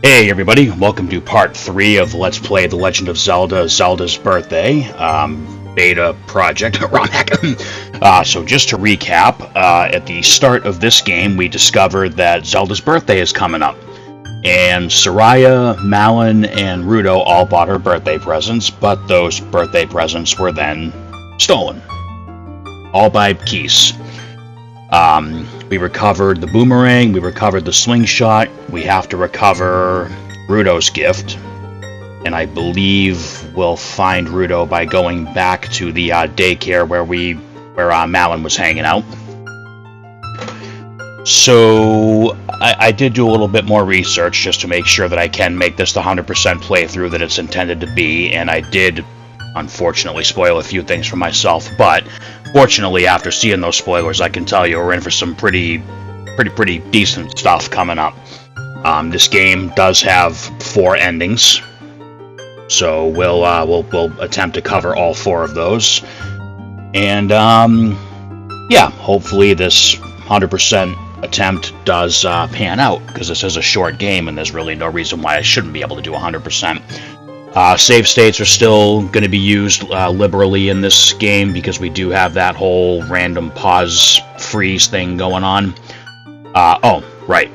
Hey everybody, welcome to part 3 of Let's Play The Legend of Zelda, Zelda's Birthday, beta project, wrong heck. So just to recap, at the start of this game we discovered that Zelda's birthday is coming up. And Soraya, Malon, and Ruto all bought her birthday presents, but those birthday presents were then stolen. All by Keys. We recovered the boomerang, we recovered the slingshot, we have to recover Ruto's gift, and I believe we'll find Ruto by going back to the daycare where Malon was hanging out. So I did do a little bit more research just to make sure that I can make this the 100% playthrough that it's intended to be, and I did unfortunately spoil a few things for myself, but fortunately after seeing those spoilers I can tell you we're in for some pretty decent stuff coming up. This game does have 4 endings, so we'll attempt to cover all 4 of those, and yeah, hopefully this 100% attempt does pan out, because this is a short game and there's really no reason why I shouldn't be able to do 100%. Save states are still going to be used liberally in this game because we do have that whole random pause freeze thing going on. Oh, right.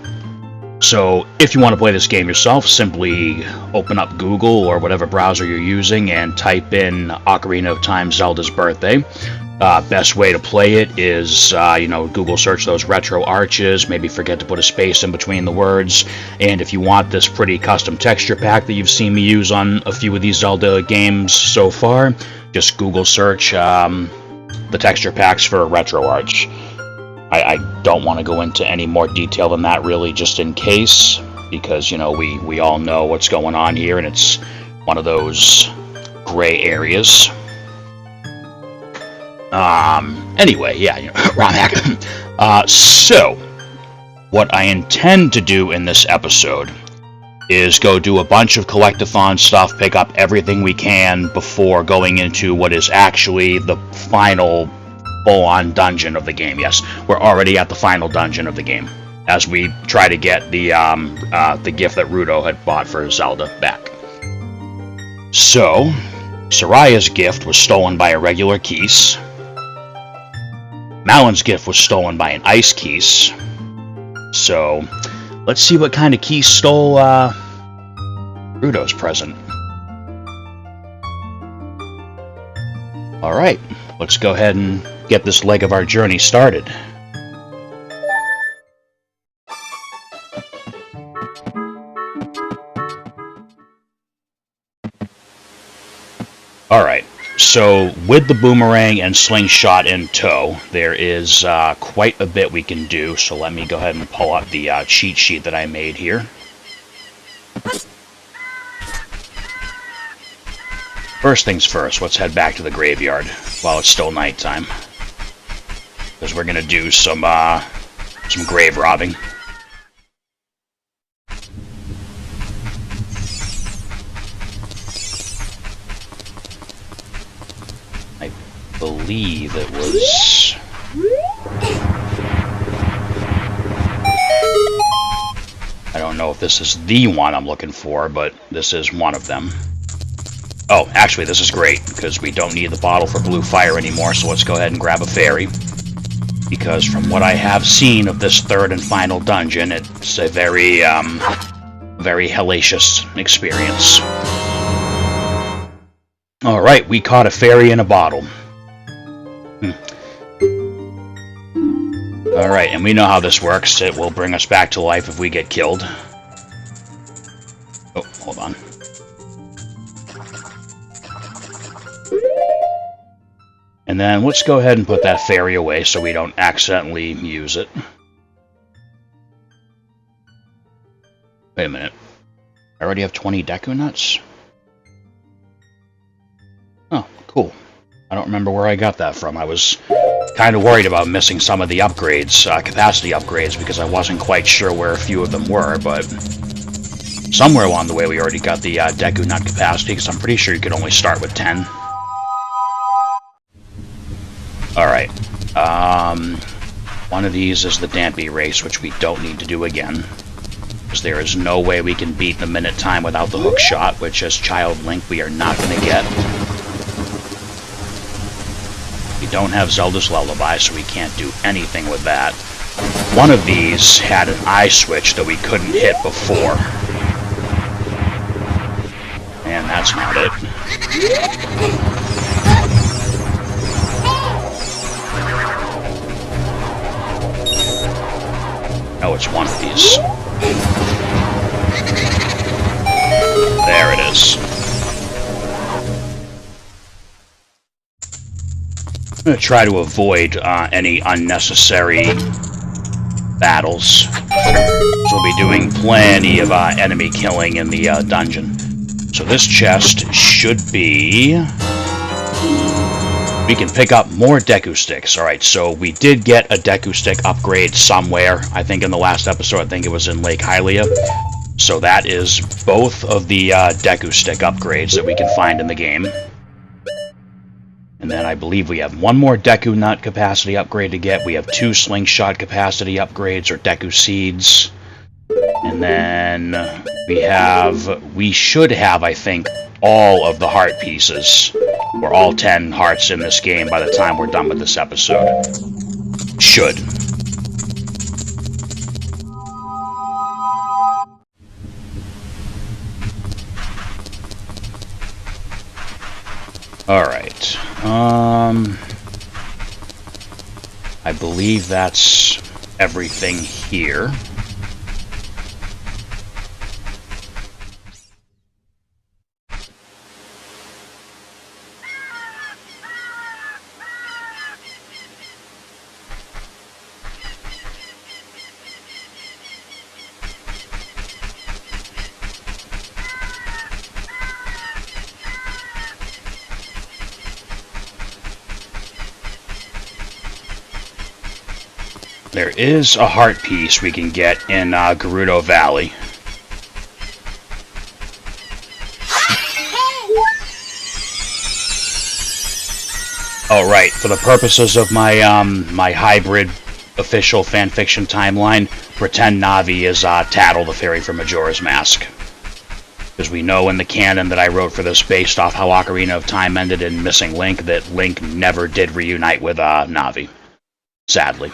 So if you want to play this game yourself, simply open up Google or whatever browser you're using and type in Ocarina of Time Zelda's Birthday. Best way to play it is, Google search those retro arches, maybe forget to put a space in between the words, and if you want this pretty custom texture pack that you've seen me use on a few of these Zelda games so far, just Google search the texture packs for retro arch. I don't want to go into any more detail than that, really, just in case, because, we all know what's going on here, and it's one of those gray areas. Anyway, yeah, wrong hack. So, what I intend to do in this episode is go do a bunch of collectathon stuff, pick up everything we can before going into what is actually the final full-on dungeon of the game. Yes, we're already at the final dungeon of the game, as we try to get the gift that Ruto had bought for Zelda back. So, Soraya's gift was stolen by a regular Keys. Malon's gift was stolen by an ice Keys. So, let's see what kind of Keys stole Ruto's present. Alright, let's go ahead and get this leg of our journey started. Alright. So, with the boomerang and slingshot in tow, there is quite a bit we can do, so let me go ahead and pull up the cheat sheet that I made here. First things first, let's head back to the graveyard while it's still nighttime, because we're going to do some grave robbing. I believe it was... I don't know if this is the one I'm looking for, but this is one of them. Oh, actually, this is great, because we don't need the bottle for blue fire anymore, so let's go ahead and grab a fairy. Because from what I have seen of this third and final dungeon, it's a very hellacious experience. Alright, we caught a fairy in a bottle. Alright, and we know how this works. It will bring us back to life if we get killed. Oh, hold on. And then let's go ahead and put that fairy away so we don't accidentally use it. Wait a minute. I already have 20 Deku Nuts? Oh, cool. I don't remember where I got that from. I was kind of worried about missing some of the upgrades, capacity upgrades, because I wasn't quite sure where a few of them were, but somewhere along the way we already got the Deku Nut capacity, because I'm pretty sure you could only start with 10. Alright. One of these is the Dampy race, which we don't need to do again. because there is no way we can beat the minute time without the hook shot, which as Child Link we are not going to get. We don't have Zelda's Lullaby, so we can't do anything with that. One of these had an eye switch that we couldn't hit before. And that's not it. Oh, it's one of these. There it is. I'm going to try to avoid any unnecessary battles. So we'll be doing plenty of enemy killing in the dungeon. So this chest should be... We can pick up more Deku Sticks. Alright, so we did get a Deku Stick upgrade somewhere. I think in the last episode, I think it was in Lake Hylia. So that is both of the Deku Stick upgrades that we can find in the game. And then I believe we have one more Deku Nut capacity upgrade to get. We have 2 Slingshot capacity upgrades, or Deku Seeds. And then we should have, I think, all of the heart pieces, or all 10 hearts in this game by the time we're done with this episode. Should. Alright. I believe that's everything here. There is a heart piece we can get in Gerudo Valley. Oh, right. For the purposes of my my hybrid official fanfiction timeline, pretend Navi is Tattle, the fairy from Majora's Mask. Because we know in the canon that I wrote for this, based off how Ocarina of Time ended in Missing Link, that Link never did reunite with Navi. Sadly.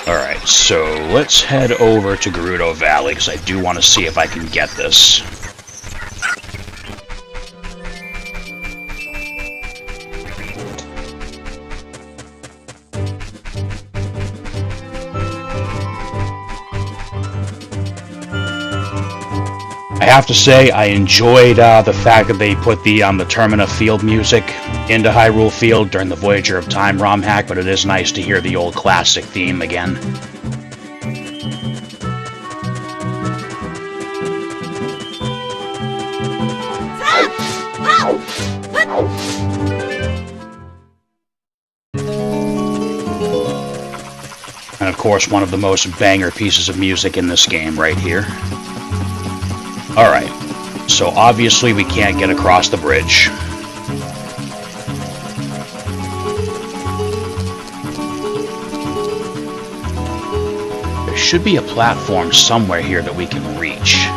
Alright, so let's head over to Gerudo Valley, because I do want to see if I can get this. I have to say, I enjoyed the fact that they put the Termina field music into Hyrule Field during the Voyager of Time ROM hack, but it is nice to hear the old classic theme again. And of course, one of the most banger pieces of music in this game right here. Alright, so obviously we can't get across the bridge. There should be a platform somewhere here that we can reach.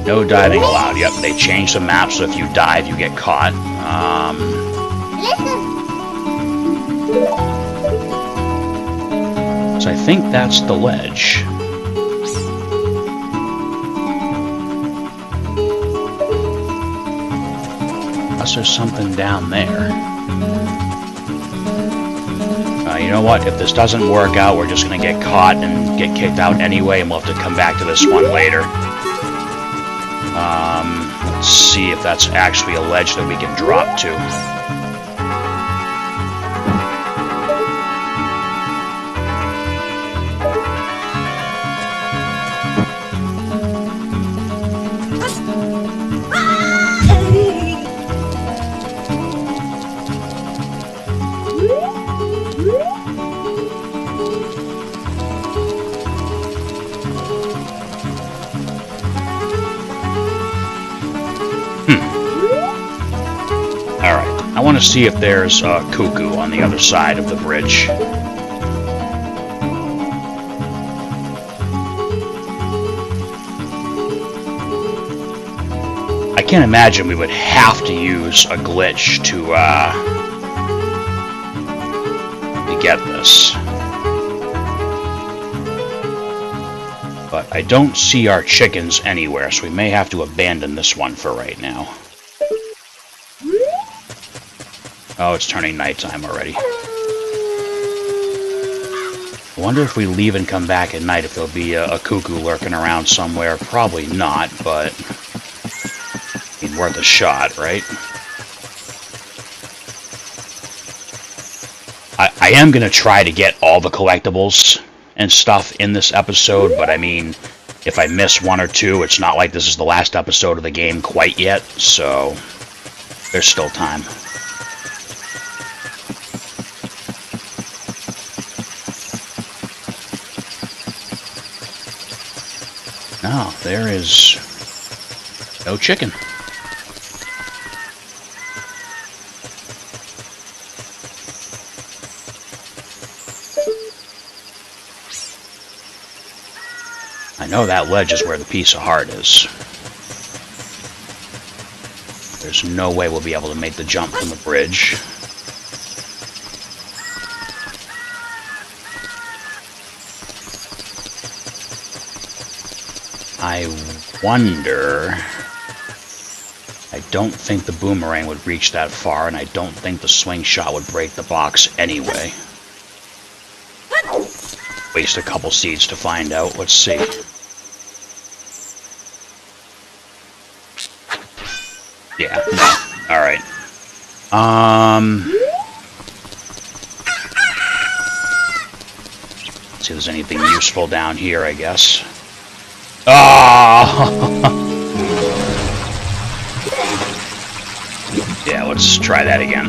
No diving allowed. Yep, they changed the map, so if you dive, you get caught. So I think that's the ledge. Unless there's something down there. You know what? If this doesn't work out, we're just going to get caught and get kicked out anyway, and we'll have to come back to this one later. Let's see if that's actually a ledge that we can drop to. want to see if there's a cuckoo on the other side of the bridge. I can't imagine we would have to use a glitch to get this. But I don't see our chickens anywhere, so we may have to abandon this one for right now. Oh, it's turning nighttime already. I wonder if we leave and come back at night, if there'll be a cuckoo lurking around somewhere. Probably not, but I mean, worth a shot, right? I am going to try to get all the collectibles and stuff in this episode, but I mean, if I miss one or two, it's not like this is the last episode of the game quite yet, so there's still time. No, there is no chicken. I know that ledge is where the piece of heart is. There's no way we'll be able to make the jump from the bridge. I wonder... I don't think the boomerang would reach that far, and I don't think the swing shot would break the box anyway. Waste a couple seeds to find out. Let's see. Yeah, no. Alright. See if there's anything useful down here, I guess. Oh! Yeah, let's try that again.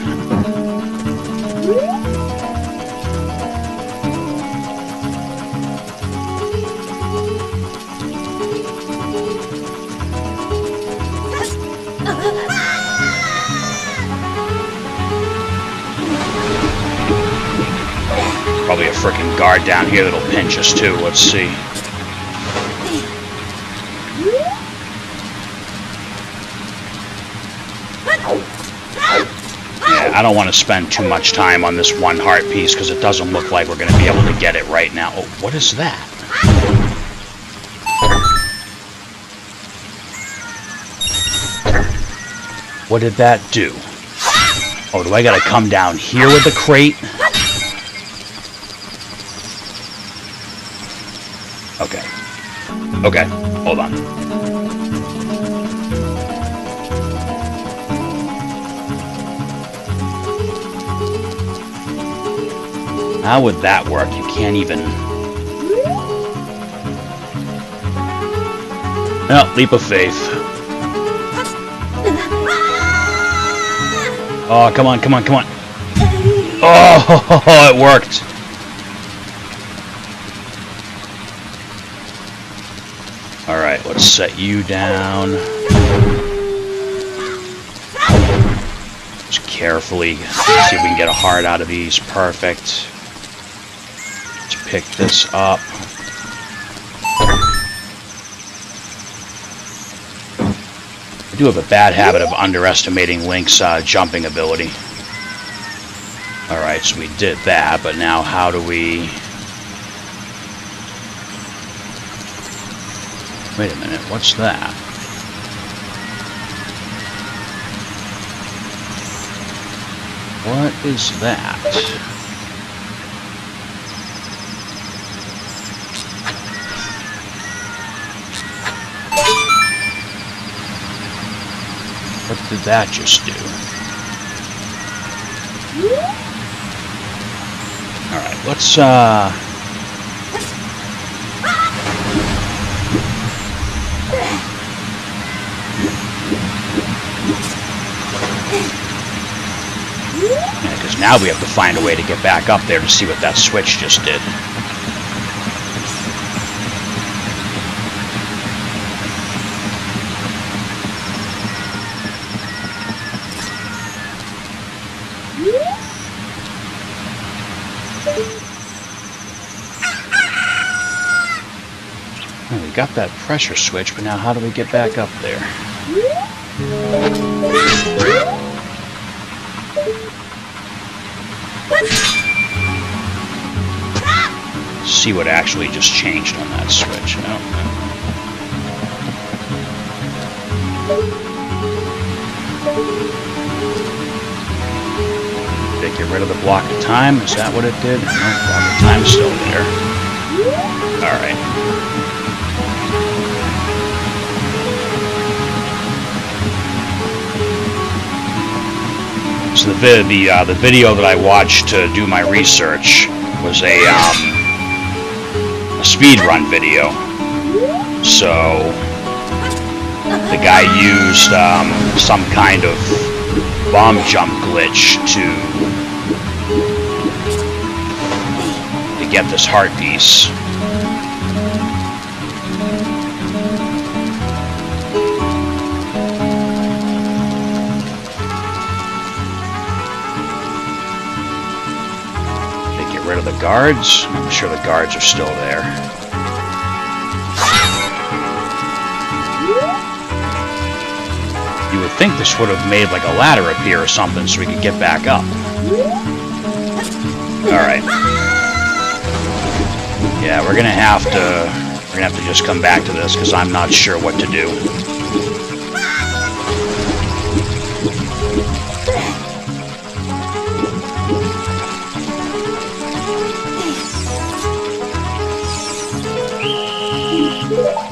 Probably a frickin' guard down here that'll pinch us too. Let's see. Yeah, I don't want to spend too much time on this one heart piece because it doesn't look like we're going to be able to get it right now. Oh, what is that? What did that do? Oh, do I gotta come down here with the crate? Okay. Okay, hold on. How would that work? You can't even... No, leap of faith. Oh, come on, come on, come on. Oh, it worked. Alright, let's set you down. Just carefully see if we can get a heart out of these. Perfect. Let's pick this up. I do have a bad habit of underestimating Link's jumping ability. Alright, so we did that, but now how do we... Wait a minute, what's that? What is that? What did that just do? Alright, let's, Yeah, because now we have to find a way to get back up there to see what that switch just did. got that pressure switch, but now how do we get back up there? See what actually just changed on that switch. Oh. Did it get rid of the block of time? Is that what it did? No, block of time's still there. Alright. So the video that I watched to do my research was a speedrun video. So the guy used some kind of bomb jump glitch to get this heart piece. They get rid of the guards. I'm sure the guards are still there. You would think this would have made like a ladder appear or something so we could get back up. Alright. Yeah, we're gonna have to just come back to this because I'm not sure what to do.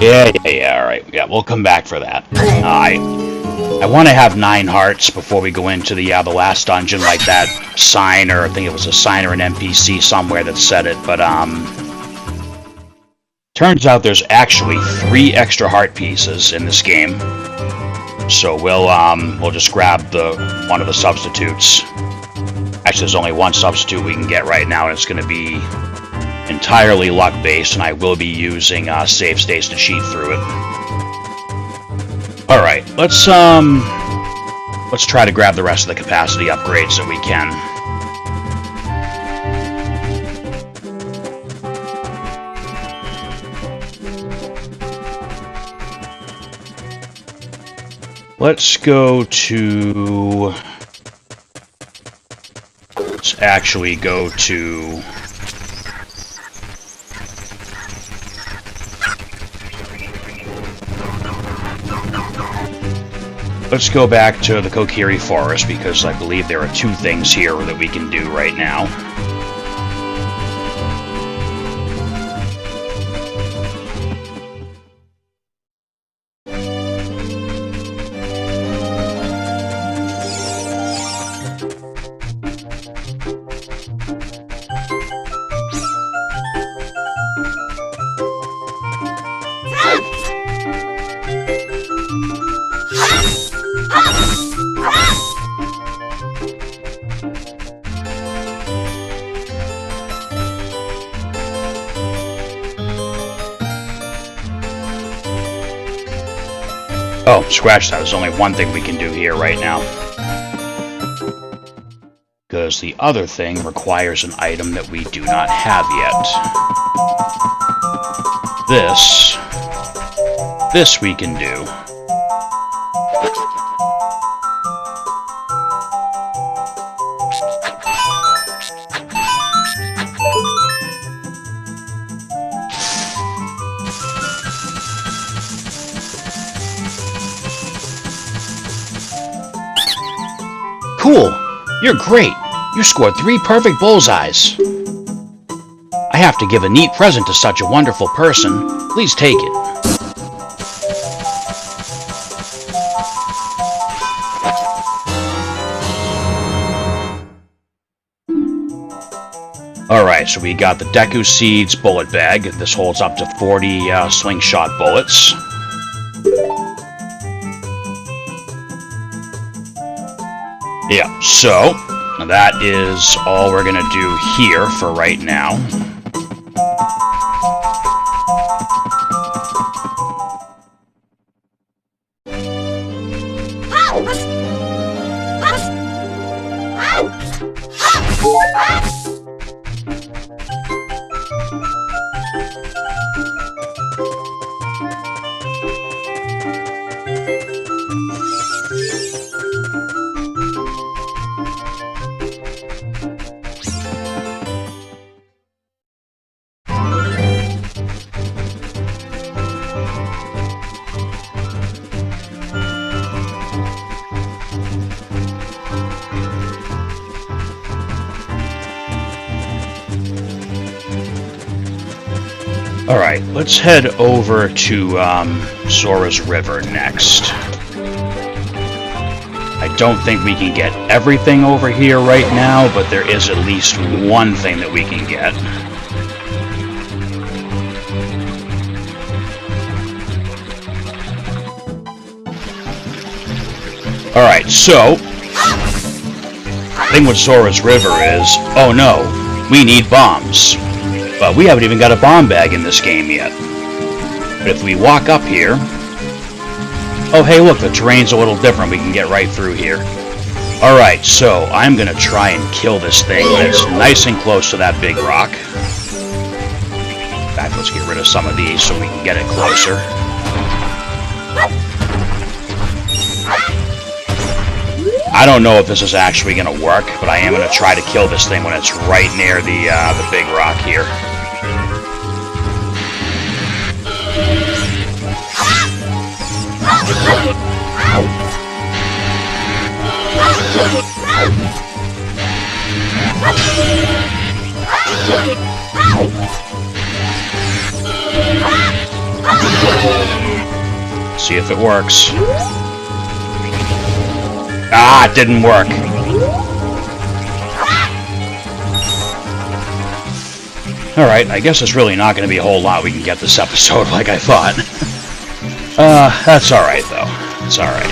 Yeah, alright. Yeah, we'll come back for that. I want to have 9 hearts before we go into the last dungeon, like that sign, or I think it was a sign or an NPC somewhere that said it, but turns out there's actually 3 extra heart pieces in this game. So we'll just grab one of the substitutes. Actually, there's only one substitute we can get right now, and it's going to be entirely luck-based, and I will be using save states to cheat through it. Alright, let's try to grab the rest of the capacity upgrades that we can. Let's actually go to... Let's go back to the Kokiri Forest, because I believe there are 2 things here that we can do right now. Oh, scratch that. There's only one thing we can do here right now. Because the other thing requires an item that we do not have yet. This we can do. Cool! You're great! You scored 3 perfect bullseyes! I have to give a neat present to such a wonderful person. Please take it. Alright, so we got the Deku Seeds bullet bag. This holds up to 40 slingshot bullets. Yeah, so that is all we're going to do here for right now. Alright, let's head over to Zora's River next. I don't think we can get everything over here right now, but there is at least one thing that we can get. Alright, so the thing with Zora's River is, oh no, we need bombs. But we haven't even got a bomb bag in this game yet. But if we walk up here... Oh, hey, look, the terrain's a little different. We can get right through here. Alright, so I'm going to try and kill this thing when it's nice and close to that big rock. In fact, let's get rid of some of these so we can get it closer. I don't know if this is actually going to work, but I am going to try to kill this thing when it's right near the big rock here. See if it works. Ah, it didn't work. Alright, I guess it's really not going to be a whole lot we can get this episode like I thought. That's alright, though. It's alright.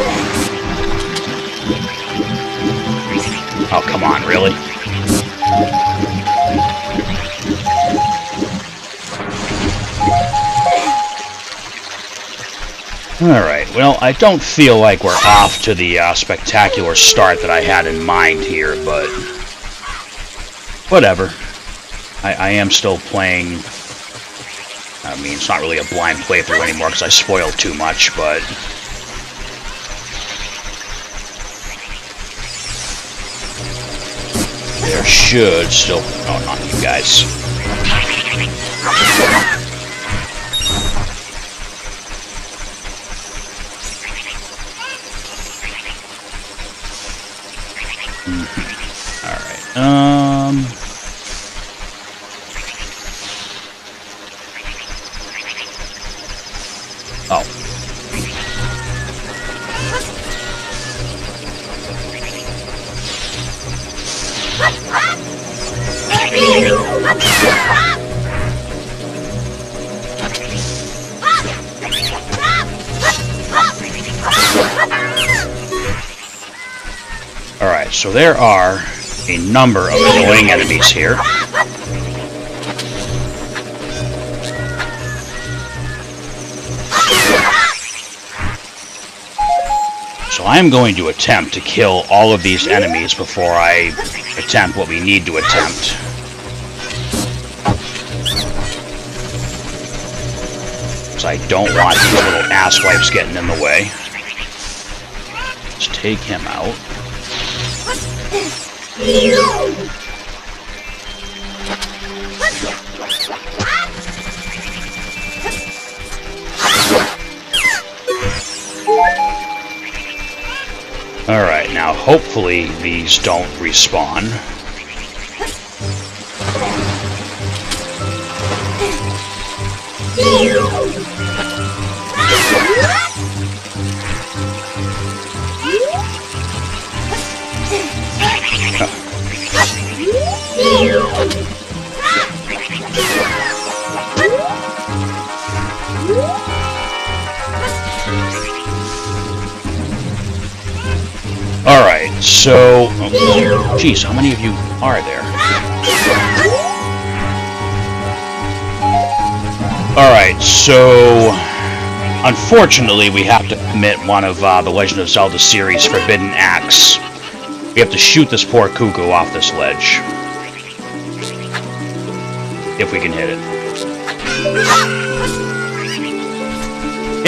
Oh, come on, really? Alright, well, I don't feel like we're off to the spectacular start that I had in mind here, but... whatever. I am still playing... I mean, it's not really a blind playthrough anymore because I spoiled too much, but... there should still... oh, not you guys. Alright, oh. Alright, so there are a number of annoying enemies here. So I'm going to attempt to kill all of these enemies before I attempt what we need to attempt. Because I don't want these little asswipes getting in the way. Let's take him out. Alright, now hopefully these don't respawn. Alright, so... geez, how many of you are there? Alright, so... unfortunately, we have to commit one of the Legend of Zelda series' forbidden acts. We have to shoot this poor cuckoo off this ledge. If we can hit it.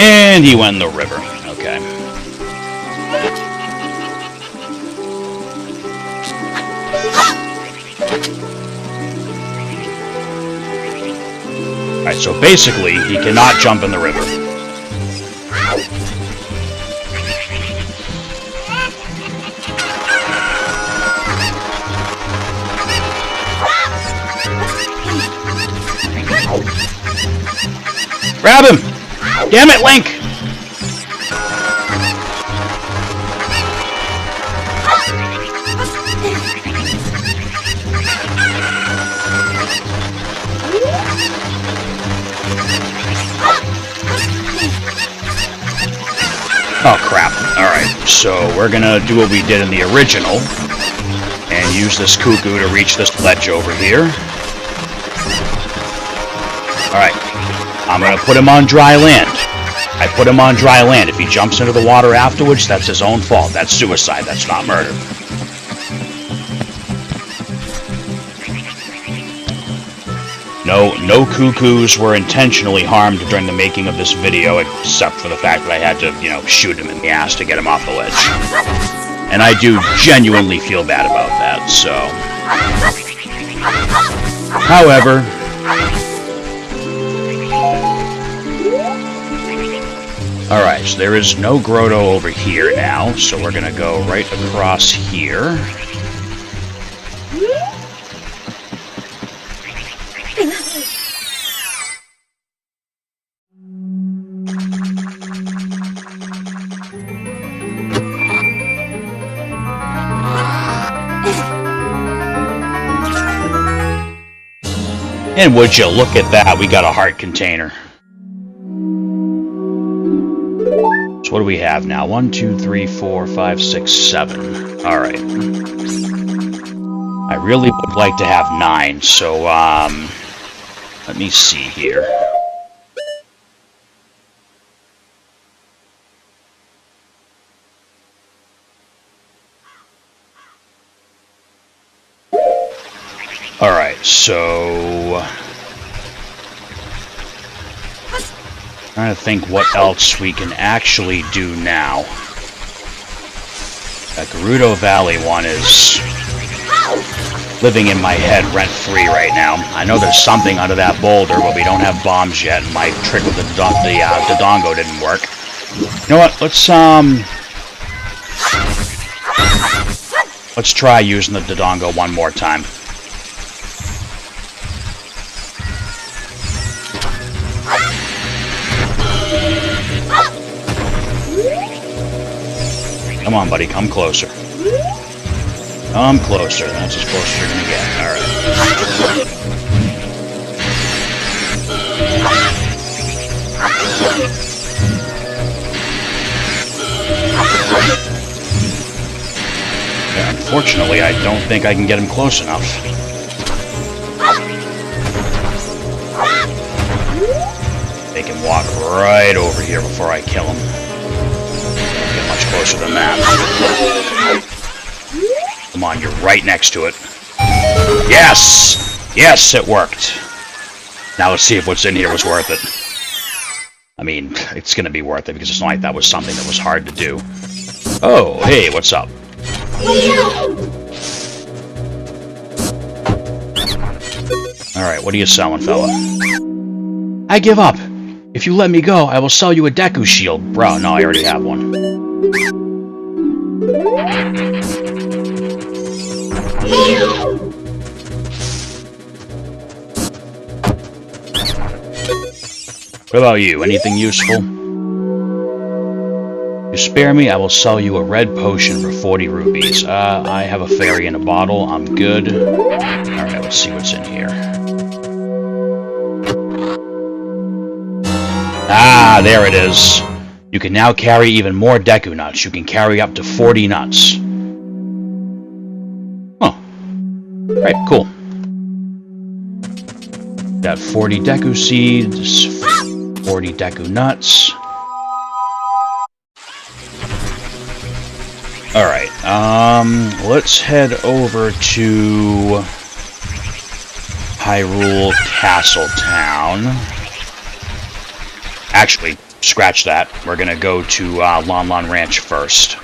And he went in the river. Okay. Alright, so basically, he cannot jump in the river. Grab him! Damn it, Link! Oh, crap. Alright, so we're gonna do what we did in the original and use this cuckoo to reach this ledge over here. Alright, I'm gonna put him on dry land. I put him on dry land. If he jumps into the water afterwards, that's his own fault. That's suicide. That's not murder. No cuckoos were intentionally harmed during the making of this video, except for the fact that I had to, you know, shoot him in the ass to get him off the ledge. And I do genuinely feel bad about that, so... However... Alright, so there is no grotto over here now, so we're gonna go right across here. And would you look at that, we got a heart container. So what do we have now? 1, 2, 3, 4, 5, 6, 7. Alright. I really would like to have 9, so, let me see here. Alright, so... trying to think what else we can actually do now. That Gerudo Valley one is living in my head rent-free right now. I know there's something under that boulder, but we don't have bombs yet, and my trick with the Dodongo didn't work. You know what? Let's try using the Dodongo one more time. Come on, buddy, come closer. Come closer. That's as close as you're gonna get. Alright. Yeah, unfortunately, I don't think I can get him close enough. Make him walk right over here before I kill him. Much closer than that. Come on, you're right next to it. Yes! Yes, it worked. Now let's see if what's in here was worth it. I mean, it's gonna be worth it because it's not like that was something that was hard to do. Oh, hey, what's up? Alright, what are you selling, fella? I give up. If you let me go, I will sell you a Deku shield. Bro, no, I already have one. What about you? Anything useful? You spare me, I will sell you a red potion for 40 rupees. I have a fairy in a bottle. I'm good. Alright, let's see what's in here. Ah, there it is. You can now carry even more Deku nuts. You can carry up to 40 nuts. Oh. Right, cool. Got 40 Deku seeds, 40 Deku nuts. Alright, let's head over to Hyrule Castle Town. Actually, scratch that. We're gonna go to Lon Lon Ranch first.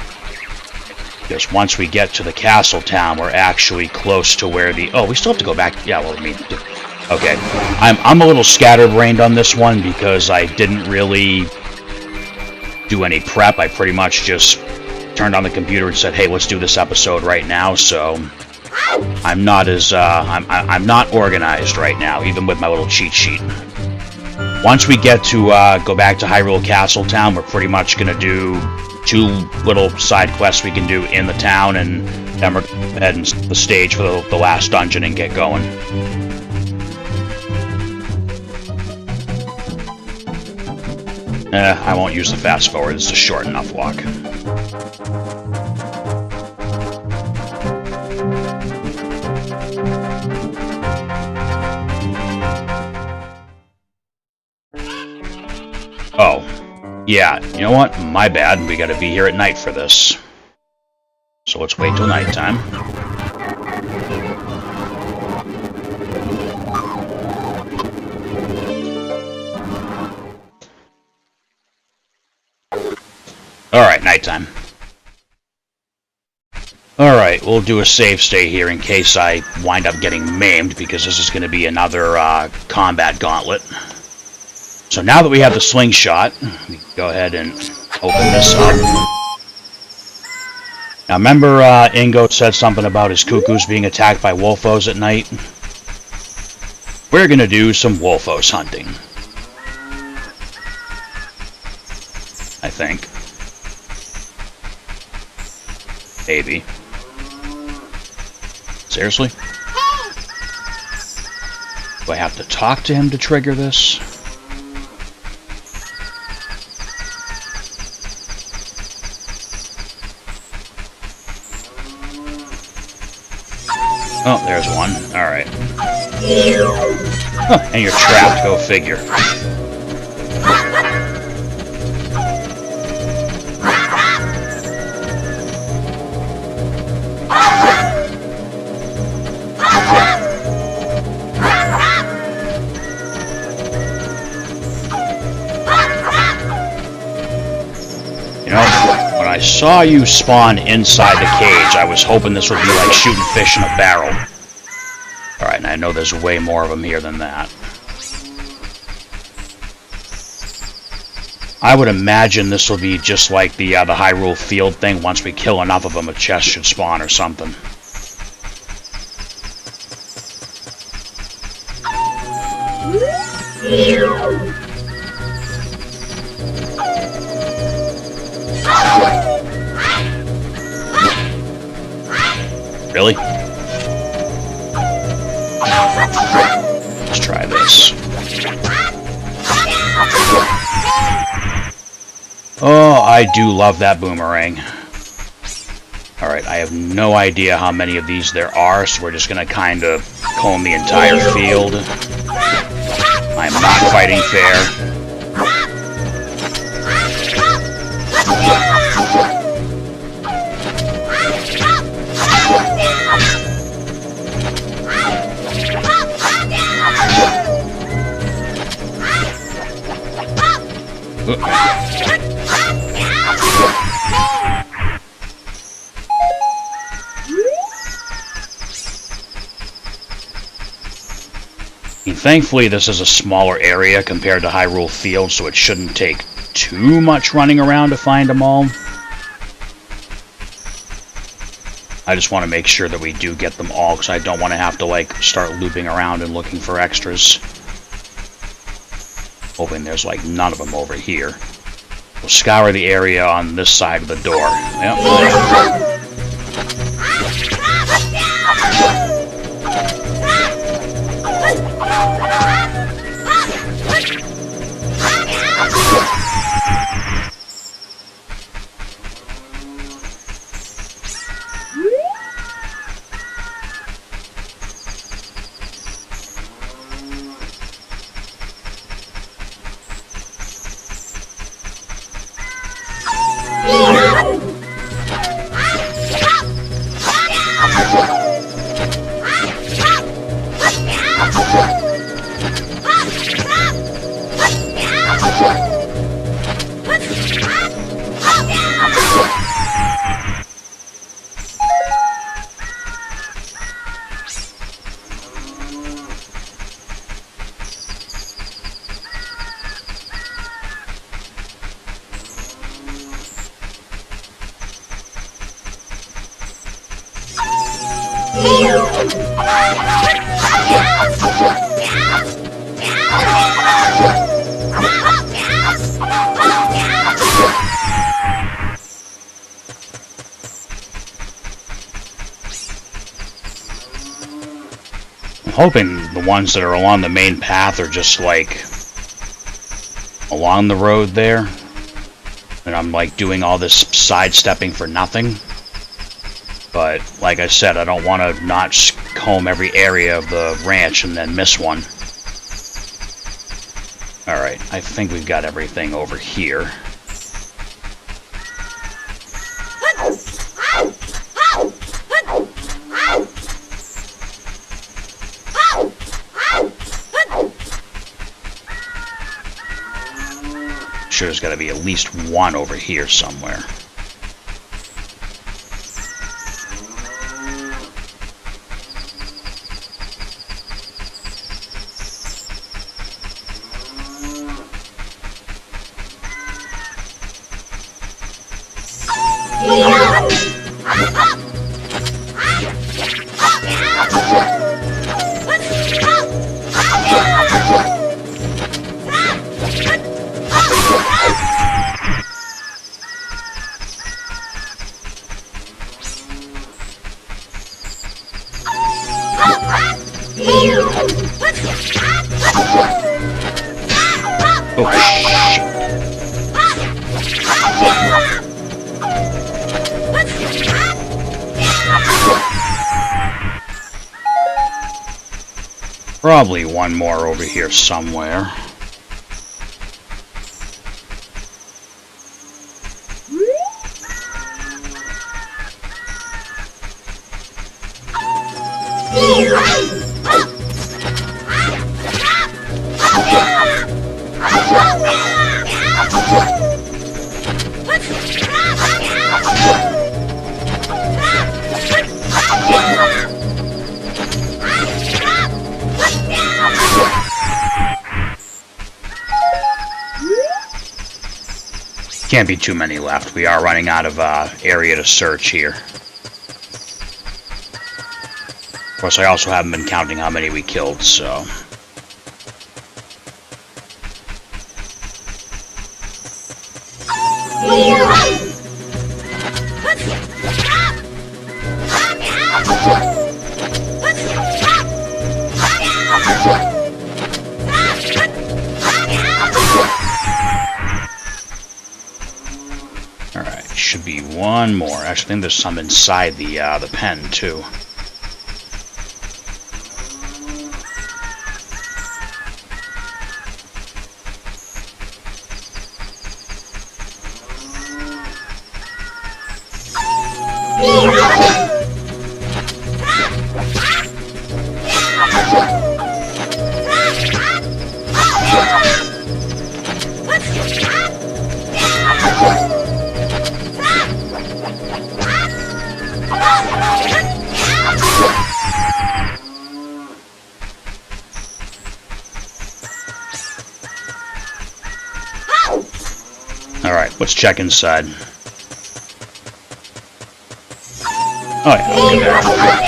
Because once we get to the castle town, we're actually close to where the... Oh, we still have to go back. Yeah, well, I mean... Okay. I'm a little scatterbrained on this one because I didn't really do any prep. I pretty much just turned on the computer and said, hey, let's do this episode right now, so... I'm not as... I'm not organized right now, even with my little cheat sheet. Once we get to go back to Hyrule Castle Town, we're pretty much going to do 2 little side quests we can do in the town, and then we're heading the stage for the last dungeon and get going. I won't use the fast forward, it's a short enough walk. Oh, yeah, you know what? My bad, we gotta be here at night for this. So let's wait till nighttime. Alright, nighttime. Alright, we'll do a save stay here in case I wind up getting maimed, because this is going to be another combat gauntlet. So now that we have the slingshot, we can go ahead and open this up. Now remember Ingo said something about his cuckoos being attacked by wolfos at night? We're going to do some wolfos hunting. I think. Maybe. Seriously? Do I have to talk to him to trigger this? Oh, there's one. Alright. Huh, and you're trapped, go figure. I saw you spawn inside the cage. I was hoping this would be like shooting fish in a barrel. Alright, and I know there's way more of them here than that. I would imagine this will be just like the Hyrule Field thing. Once we kill enough of them, a chest should spawn or something. Really? Let's try this. Oh, I do love that boomerang. Alright, I have no idea how many of these there are, so we're just gonna kind of comb the entire field. I'm not fighting fair. Thankfully, this is a smaller area compared to Hyrule Field, so it shouldn't take too much running around to find them all. I just want to make sure that we do get them all, because I don't want to have to, like, start looping around and looking for extras. Hoping there's, like, none of them over here. We'll scour the area on this side of the door. Yep. I'm hoping the ones that are along the main path are just like along the road there, and I'm like doing all this sidestepping for nothing. But like I said, I don't want to not comb every area of the ranch and then miss one. Alright, I think we've got everything over here. Sure, there's got to be at least one over here somewhere. Probably one more over here somewhere. Can't be too many left. We are running out of area to search here. Of course, I also haven't been counting how many we killed, so... Should be one more. Actually, I think there's some inside the pen too. Alright, let's check inside. Oh yeah, look at that.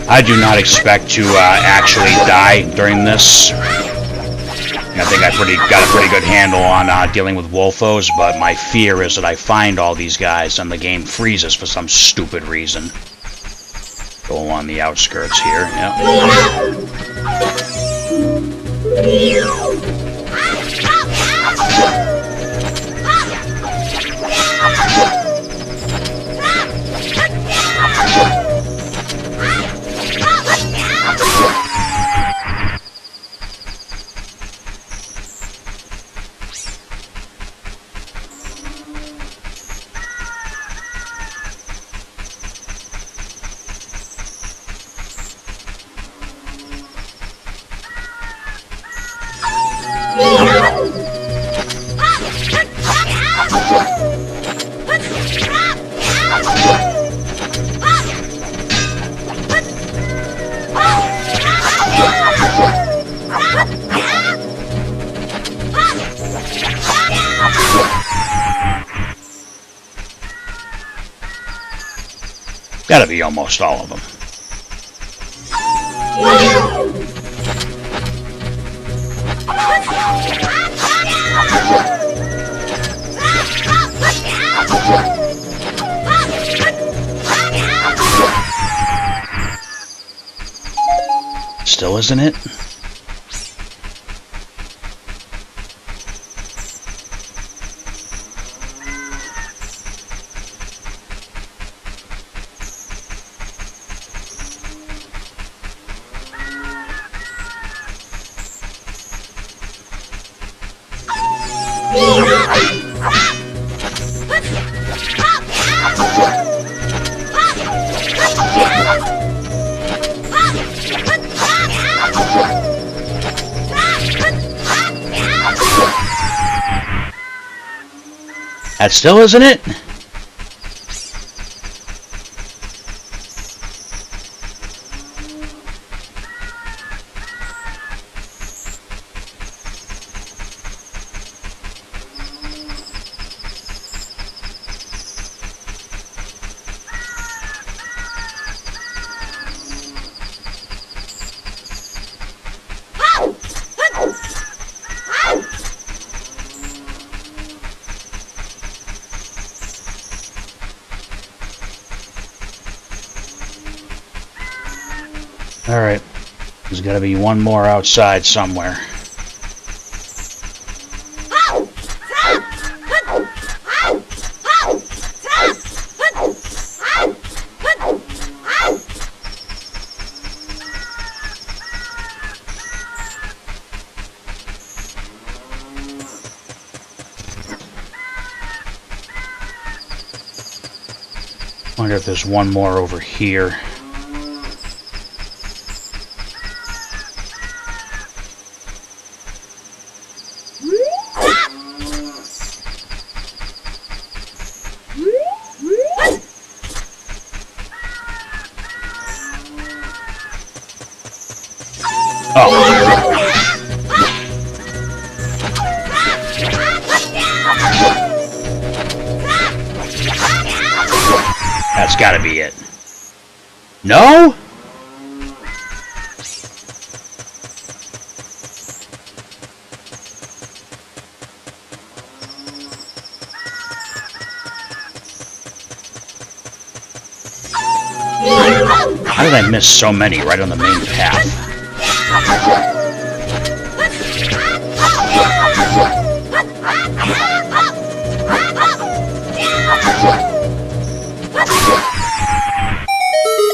I do not expect to actually die during this. I think I got a pretty good handle on dealing with Wolfos, but my fear is that I find all these guys and the game freezes for some stupid reason. Go along the outskirts here, yep. Gotta be almost all of them. Still isn't it? That still isn't it? Alright, there's got to be one more outside somewhere. Wonder if there's one more over here. That's gotta be it. No? How did I miss so many right on the main path?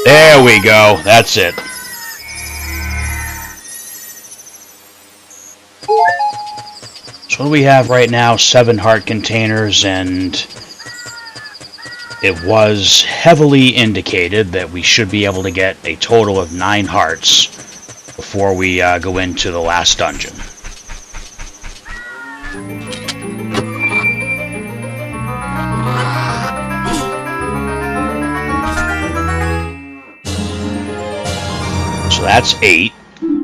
There we go. That's it. So what do we have right now? 7 heart containers, and it was heavily indicated that we should be able to get a total of 9 hearts before we go into the last dungeon. So that's 8,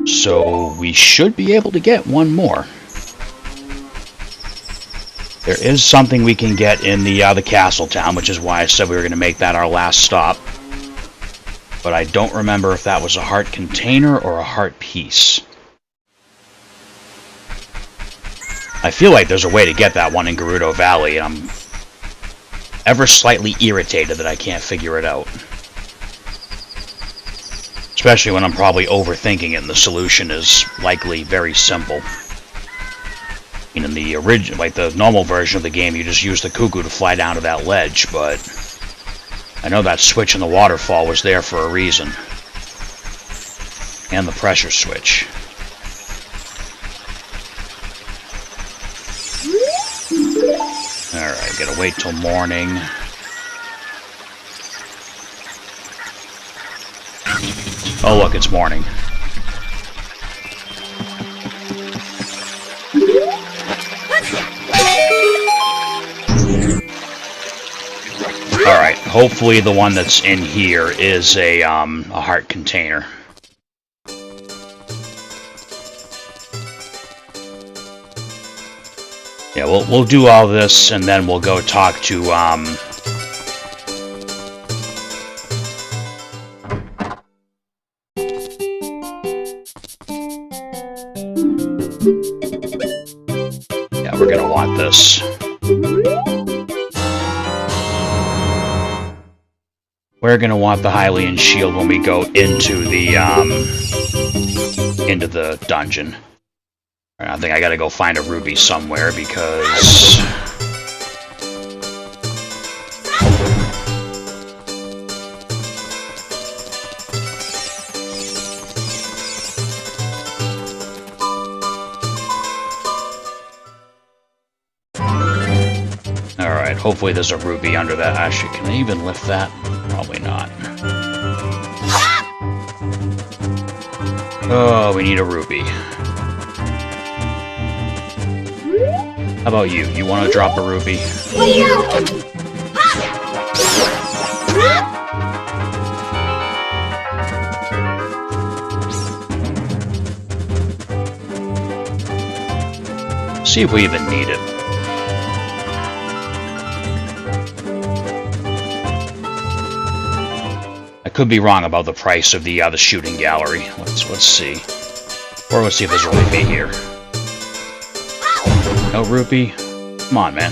so we should be able to get one more. There is something we can get in the castle town, which is why I said we were going to make that our last stop. But I don't remember if that was a heart container or a heart piece. I feel like there's a way to get that one in Gerudo Valley, and I'm ever slightly irritated that I can't figure it out. Especially when I'm probably overthinking it and the solution is likely very simple. In the original, like the normal version of the game, you just use the cuckoo to fly down to that ledge, but I know that switch in the waterfall was there for a reason. And the pressure switch. Alright, gotta wait till morning. Oh look, it's morning. Alright, hopefully the one that's in here is a heart container. Yeah, we'll do all this and then we'll go talk to Yeah, we're gonna want this. We're gonna want the Hylian shield when we go into the dungeon. I think I gotta go find a ruby somewhere because... Alright, hopefully there's a ruby under that. Actually, can I even lift that? Probably not. Oh, we need a ruby. How about you? You want to drop a ruby? See if we even need it. I could be wrong about the price of the shooting gallery. Let's see. Or let's see if there's a rupee here. No rupee? Come on, man.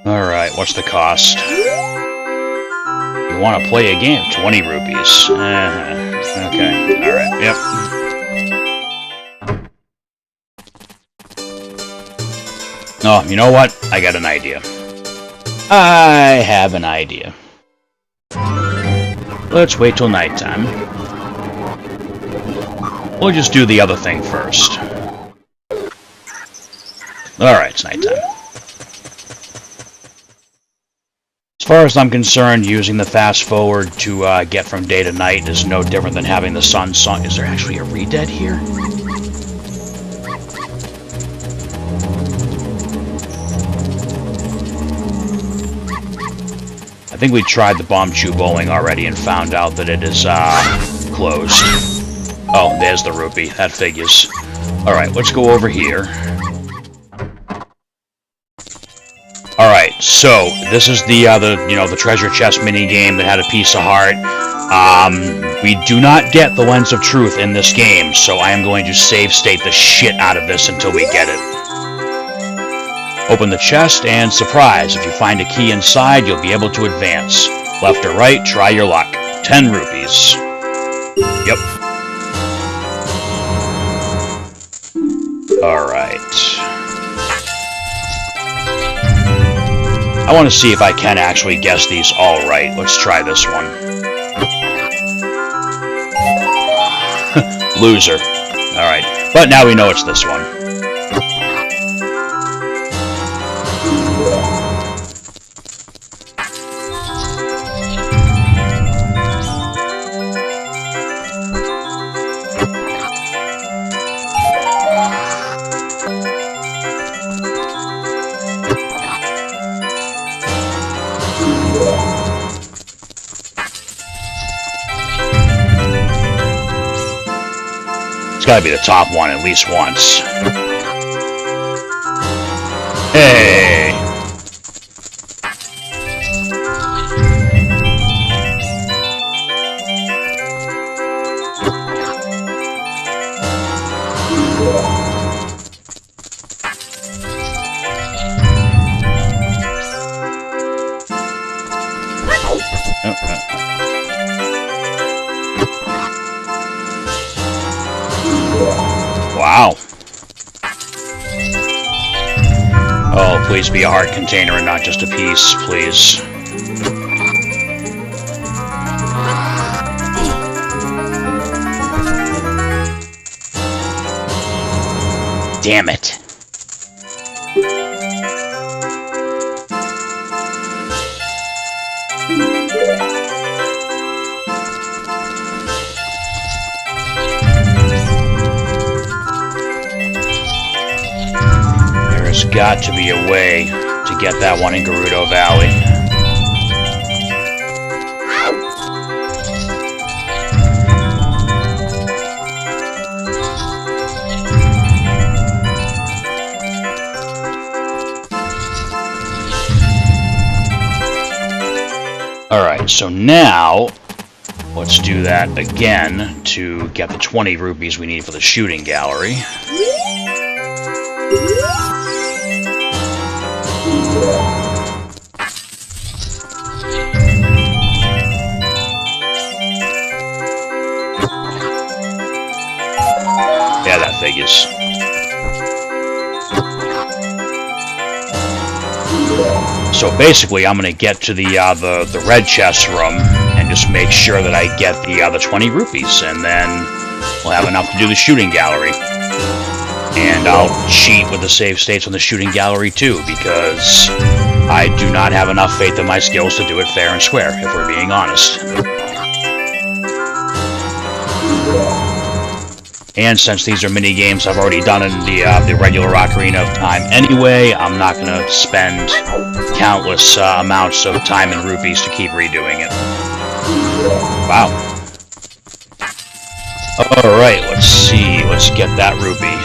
Alright, what's the cost? You want to play a game? 20 rupees. Okay, alright, yep. Oh, you know what? I got an idea. I have an idea. Let's wait till nighttime. We'll just do the other thing first. Alright, it's nighttime. As far as I'm concerned, using the fast forward to get from day to night is no different than having the sun sunk. Is there actually a re-dead here? I think we tried the bomb chew bowling already and found out that it is closed. Oh, there's the rupee. That figures. Alright, let's go over here. Alright, so this is the treasure chest mini-game that had a piece of heart. We do not get the Lens of Truth in this game, so I am going to save state the shit out of this until we get it. Open the chest, and surprise, if you find a key inside, you'll be able to advance. Left or right, try your luck. 10 rupees. Yep. Alright. I want to see if I can actually guess these all right. Let's try this one. Loser. Alright. But now we know it's this one. Gotta be the top one at least once. Hey! Wow. Oh, please be a heart container and not just a piece, please. Damn it. There's got to be a way to get that one in Gerudo Valley. Alright, so now let's do that again to get the 20 rupees we need for the shooting gallery. Yeah, that figures. So basically, I'm gonna get to the red chest room and just make sure that I get the 20 rupees, and then we'll have enough to do the shooting gallery. And I'll cheat with the save states on the shooting gallery too, because I do not have enough faith in my skills to do it fair and square, if we're being honest. And since these are mini games I've already done in the regular Ocarina of Time anyway, I'm not going to spend countless amounts of time and rupees to keep redoing it. Wow. Alright, let's see. Let's get that rupee.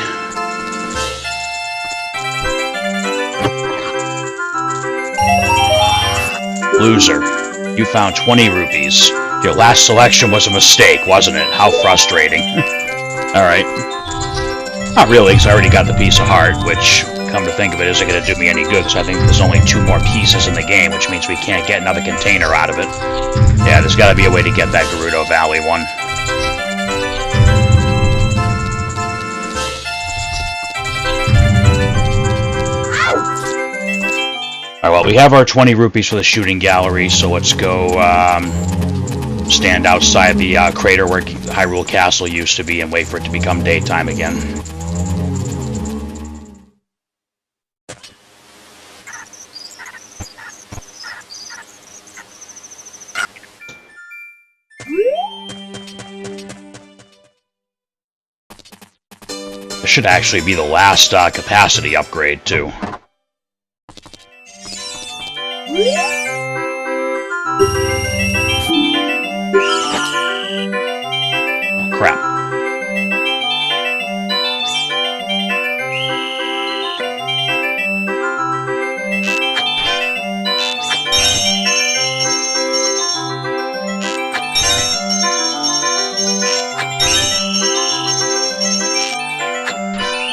Loser. You found 20 rupees. Your last selection was a mistake, wasn't it? How frustrating. Alright. Not really, because I already got the piece of heart, which, come to think of it, isn't going to do me any good, because I think there's only 2 more pieces in the game, which means we can't get another container out of it. Yeah, there's got to be a way to get that Gerudo Valley one. Alright, well, we have our 20 rupees for the shooting gallery, so let's go, stand outside the crater where Hyrule Castle used to be and wait for it to become daytime again. This should actually be the last capacity upgrade, too. Crap.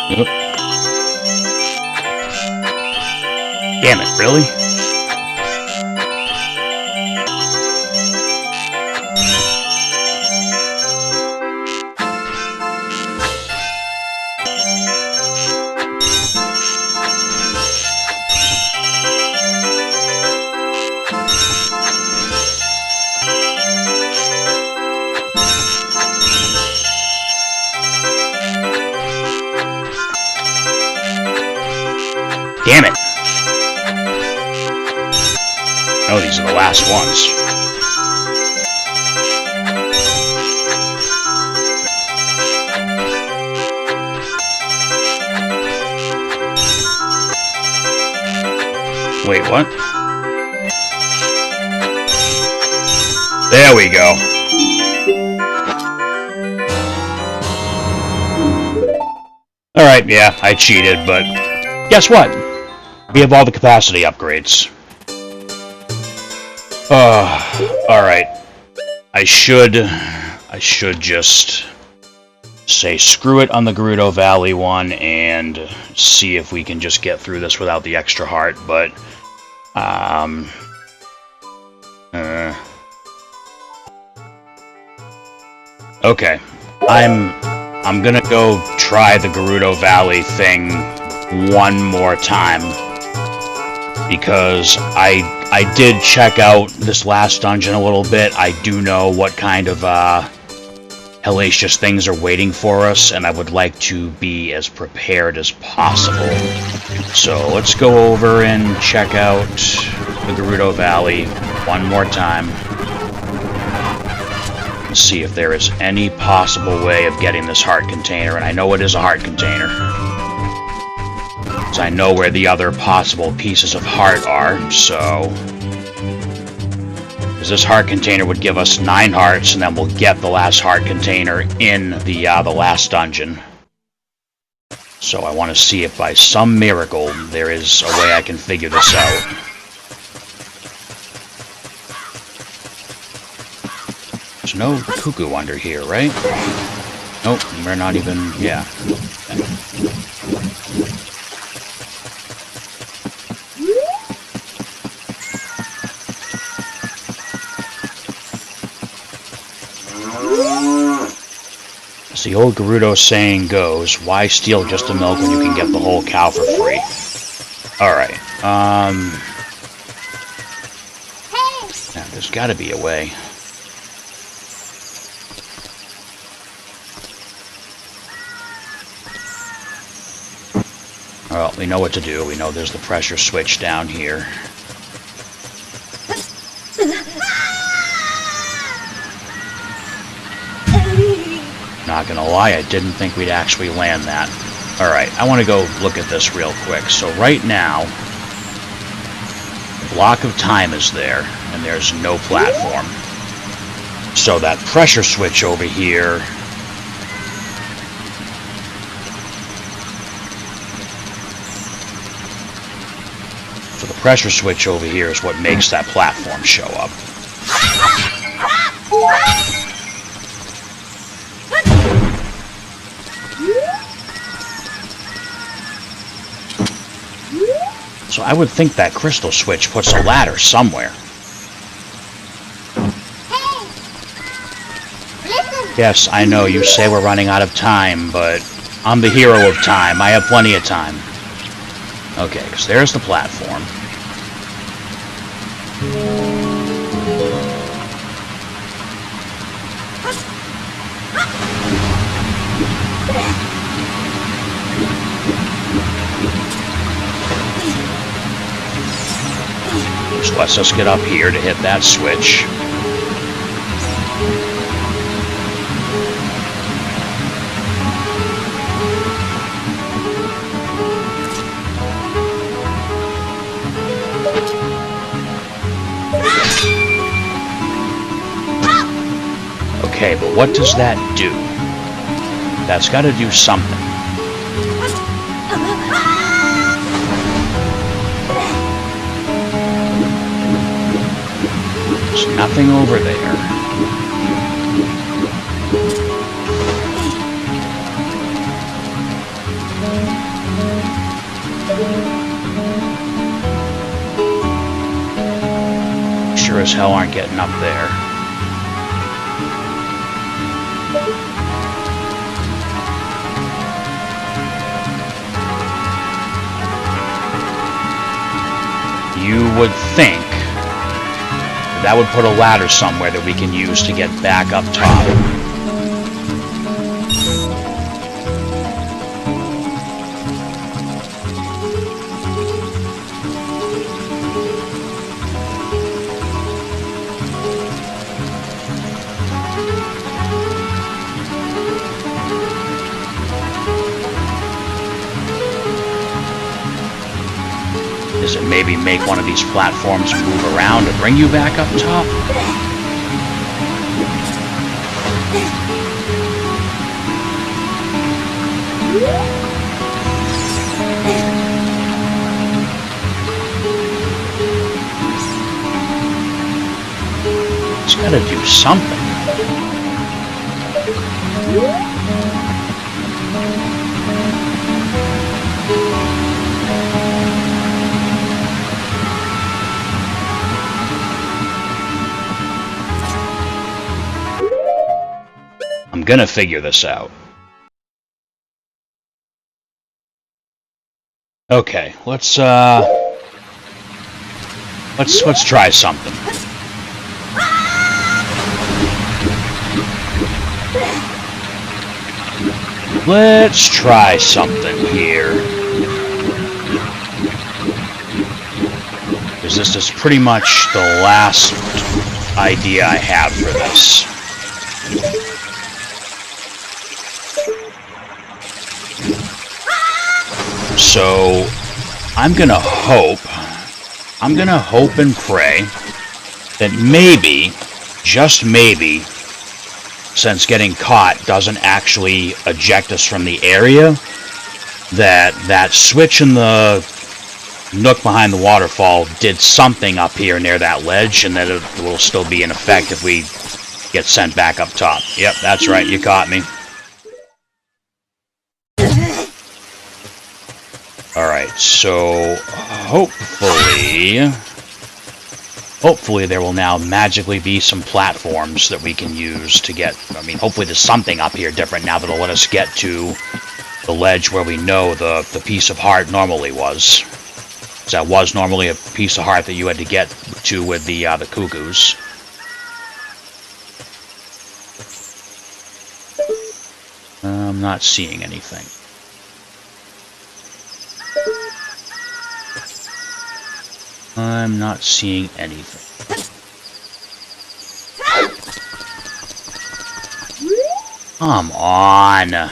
Yep. Damn it, really? Damn it! Oh, these are the last ones. Wait, what? There we go. Alright, yeah, I cheated, but guess what? We have all the capacity upgrades. Alright. I should just say screw it on the Gerudo Valley one and see if we can just get through this without the extra heart, but okay. I'm gonna go try the Gerudo Valley thing one more time, because I did check out this last dungeon a little bit. I do know what kind of hellacious things are waiting for us, and I would like to be as prepared as possible. So let's go over and check out the Gerudo Valley one more time and see if there is any possible way of getting this heart container, and I know it is a heart container. So I know where the other possible pieces of heart are, so because this heart container would give us 9 hearts, and then we'll get the last heart container in the last dungeon. So I want to see if by some miracle there is a way I can figure this out. There's no cuckoo under here, right? Nope, we're not even... yeah. Okay. As the old Gerudo saying goes, why steal just the milk when you can get the whole cow for free? Alright, yeah, there's gotta be a way. Well, we know what to do. We know there's the pressure switch down here. Not gonna lie, I didn't think we'd actually land that. Alright, I want to go look at this real quick. So right now, the block of time is there, and there's no platform. So that pressure switch over here... So the pressure switch over here is what makes that platform show up. So I would think that crystal switch puts a ladder somewhere. Yes, I know you say we're running out of time, but I'm the hero of time. I have plenty of time. Okay, because there's the platform. Which lets us get up here to hit that switch. Okay, but what does that do? That's got to do something. There's nothing over there. Sure as hell aren't getting up there. You would think that would put a ladder somewhere that we can use to get back up top. Does it maybe make one of these platforms move around to bring you back up top? It's gotta do something. I'm gonna figure this out. Okay, let's try something. Let's try something here. Because this is pretty much the last idea I have for this. So, I'm gonna hope and pray that maybe, just maybe, since getting caught doesn't actually eject us from the area, that switch in the nook behind the waterfall did something up here near that ledge, and that it will still be in effect if we get sent back up top. Yep, that's right, you caught me. Alright, so hopefully there will now magically be some platforms that we can use to get, I mean, hopefully there's something up here different now that'll let us get to the ledge where we know the piece of heart normally was. So that was normally a piece of heart that you had to get to with the cuckoos. I'm not seeing anything. I'm not seeing anything. Come on.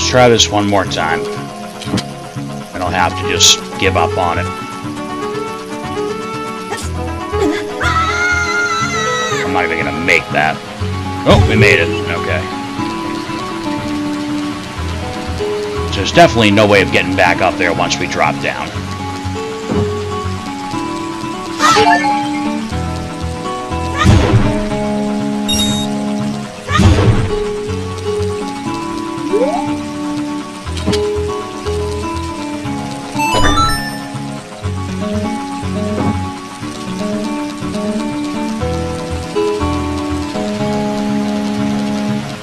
Try this one more time, and I'll have to just give up on it. I'm not even gonna make that. Oh, we made it. Okay. So there's definitely no way of getting back up there once we drop down.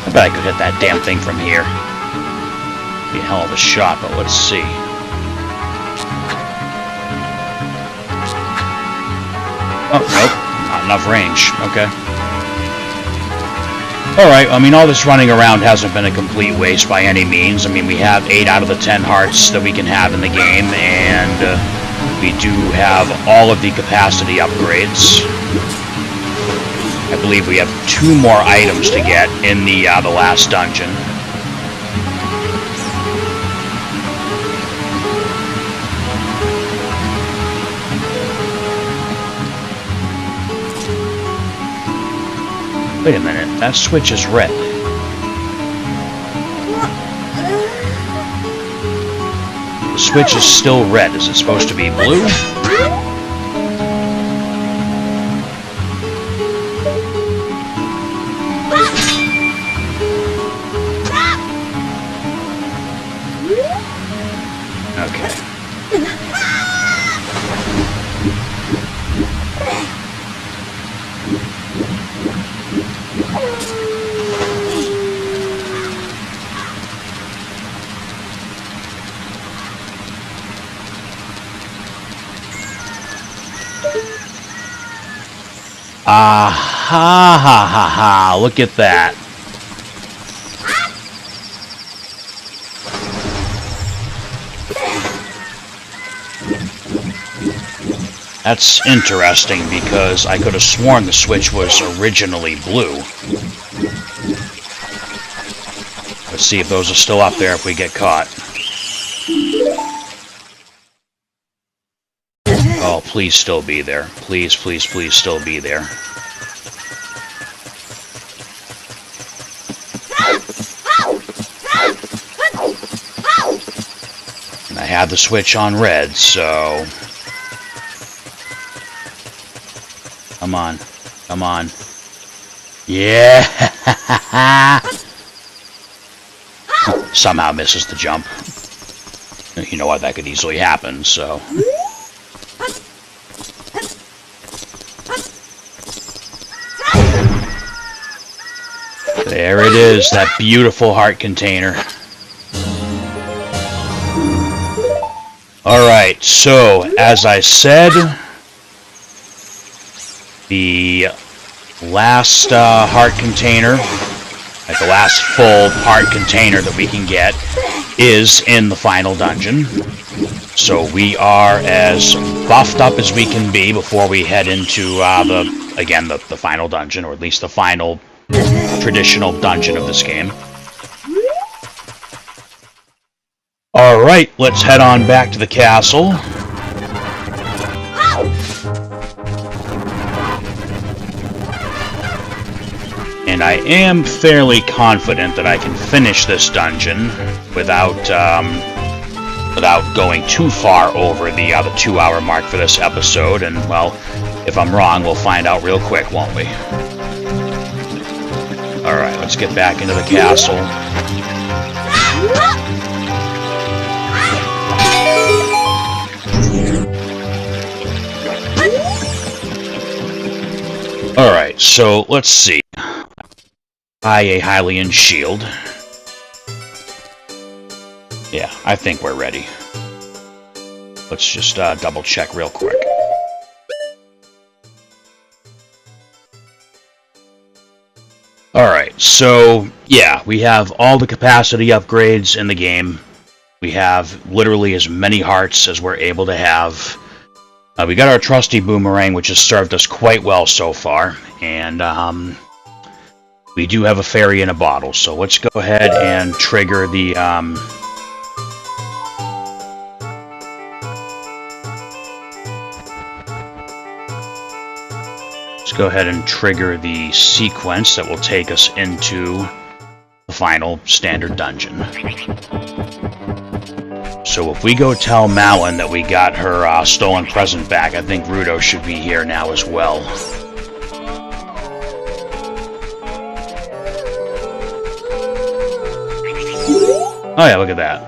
I bet I could hit that damn thing from here. Be a hell of a shot, but let's see. Oh, nope. Not enough range. Okay. Alright, I mean, all this running around hasn't been a complete waste by any means. I mean, we have 8 out of the 10 hearts that we can have in the game, and we do have all of the capacity upgrades. I believe we have 2 more items to get in the last dungeon. Wait a minute, that switch is red. The switch is still red. Is it supposed to be blue? Ah, ha, ha, ha, ha. Look at that. That's interesting because I could have sworn the switch was originally blue. Let's see if those are still up there if we get caught. Oh, please still be there. Please, please, please still be there. And I had the switch on red, so... Come on. Come on. Yeah! Somehow misses the jump. You know what, that could easily happen, so... There it is, that beautiful heart container. Alright, so, as I said, the last heart container, like the last full heart container that we can get, is in the final dungeon. So we are as buffed up as we can be before we head into the final dungeon, or at least the final traditional dungeon of this game. Alright, let's head on back to the castle. And I am fairly confident that I can finish this dungeon without going too far over the 2-hour mark for this episode. And, well, if I'm wrong, we'll find out real quick, won't we? Alright, let's get back into the castle. Alright, so let's see. Buy a Hylian shield. Yeah, I think we're ready. Let's just double check real quick. Alright, so yeah, we have all the capacity upgrades in the game. We have literally as many hearts as we're able to have. We got our trusty boomerang, which has served us quite well so far, and we do have a fairy in a bottle, so let's go ahead and trigger the sequence that will take us into the final standard dungeon. So if we go tell Malin that we got her stolen present back, I think Rudo should be here now as well. Oh yeah, look at that.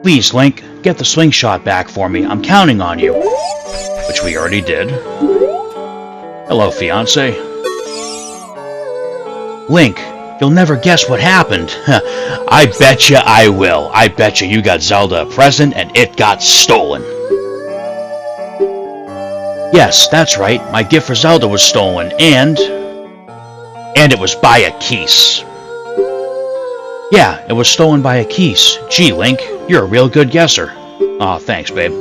Please, Link, get the slingshot back for me. I'm counting on you. Which we already did. Hello, fiancé. Link, you'll never guess what happened. I betcha I will. I betcha you got Zelda a present and it got stolen. Yes, that's right. My gift for Zelda was stolen, and it was by a Keese. Yeah, it was stolen by a Keese. Gee, Link, you're a real good guesser. Aw, thanks, babe.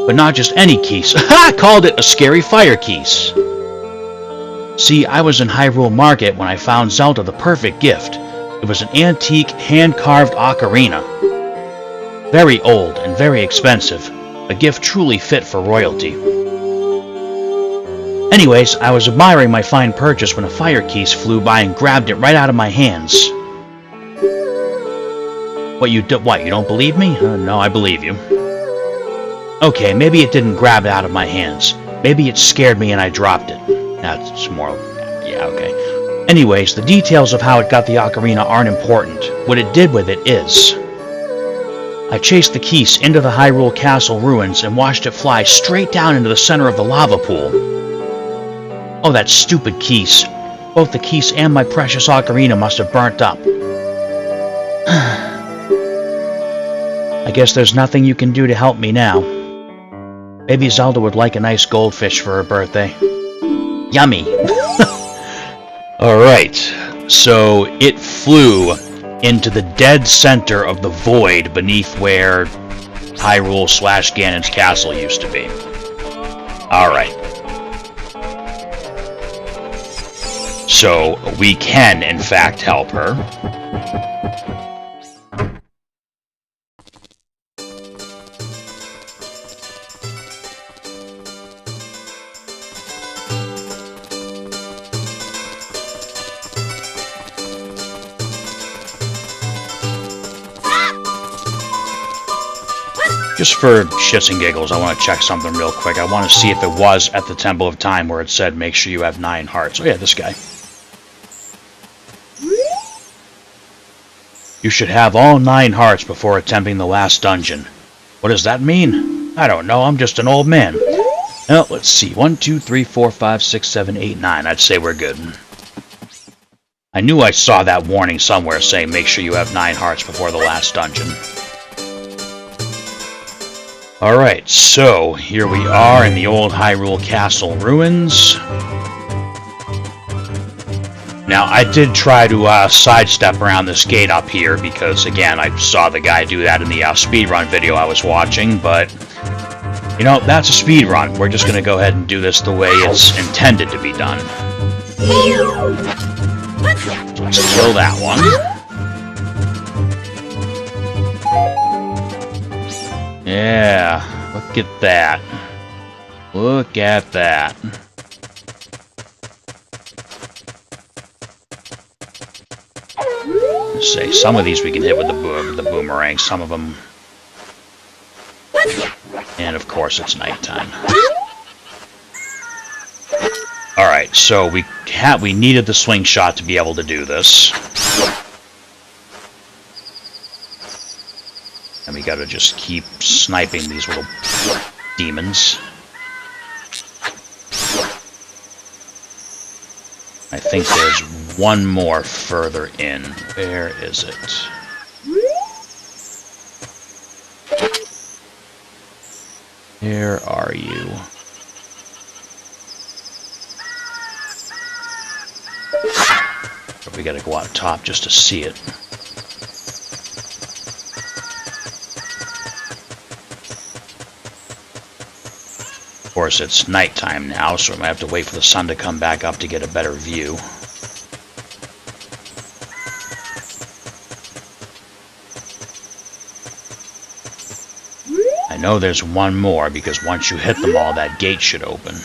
But not just any Keese. I called it a scary fire Keese. See, I was in Hyrule Market when I found Zelda the perfect gift. It was an antique, hand-carved ocarina. Very old and very expensive. A gift truly fit for royalty. Anyways, I was admiring my fine purchase when a fire Keese flew by and grabbed it right out of my hands. What, you don't believe me? No, I believe you. Okay, maybe it didn't grab it out of my hands. Maybe it scared me and I dropped it. That's more... yeah, okay. Anyways, the details of how it got the ocarina aren't important. What it did with it is. I chased the Keese into the Hyrule Castle ruins and watched it fly straight down into the center of the lava pool. Oh, that stupid Keese. Both the Keese and my precious ocarina must have burnt up. I guess there's nothing you can do to help me now. Maybe Zelda would like a nice goldfish for her birthday. Yummy! Alright, so it flew into the dead center of the void beneath where Hyrule/Ganon's castle used to be. Alright. So, we can, in fact, help her. Just for shits and giggles, I want to check something real quick. I want to see if it was at the Temple of Time where it said, make sure you have 9 hearts. Oh yeah, this guy. You should have all 9 hearts before attempting the last dungeon. What does that mean? I don't know, I'm just an old man. Well, let's see. 1, 2, 3, 4, 5, 6, 7, 8, 9. I'd say we're good. I knew I saw that warning somewhere saying, make sure you have 9 hearts before the last dungeon. Alright, so here we are in the old Hyrule Castle ruins. Now, I did try to sidestep around this gate up here because, again, I saw the guy do that in the speedrun video I was watching, but, you know, that's a speedrun. We're just going to go ahead and do this the way it's intended to be done. Let's kill that one. Yeah, look at that. Look at that. Let's say some of these we can hit with the boomerang, some of them... And of course it's nighttime. Alright, so we needed the slingshot to be able to do this. And we gotta just keep sniping these little demons. I think there's one more further in. Where is it? Where are you? We gotta go out top just to see it. Of course, it's nighttime now, so I might have to wait for the sun to come back up to get a better view. I know there's one more, because once you hit them all, that gate should open.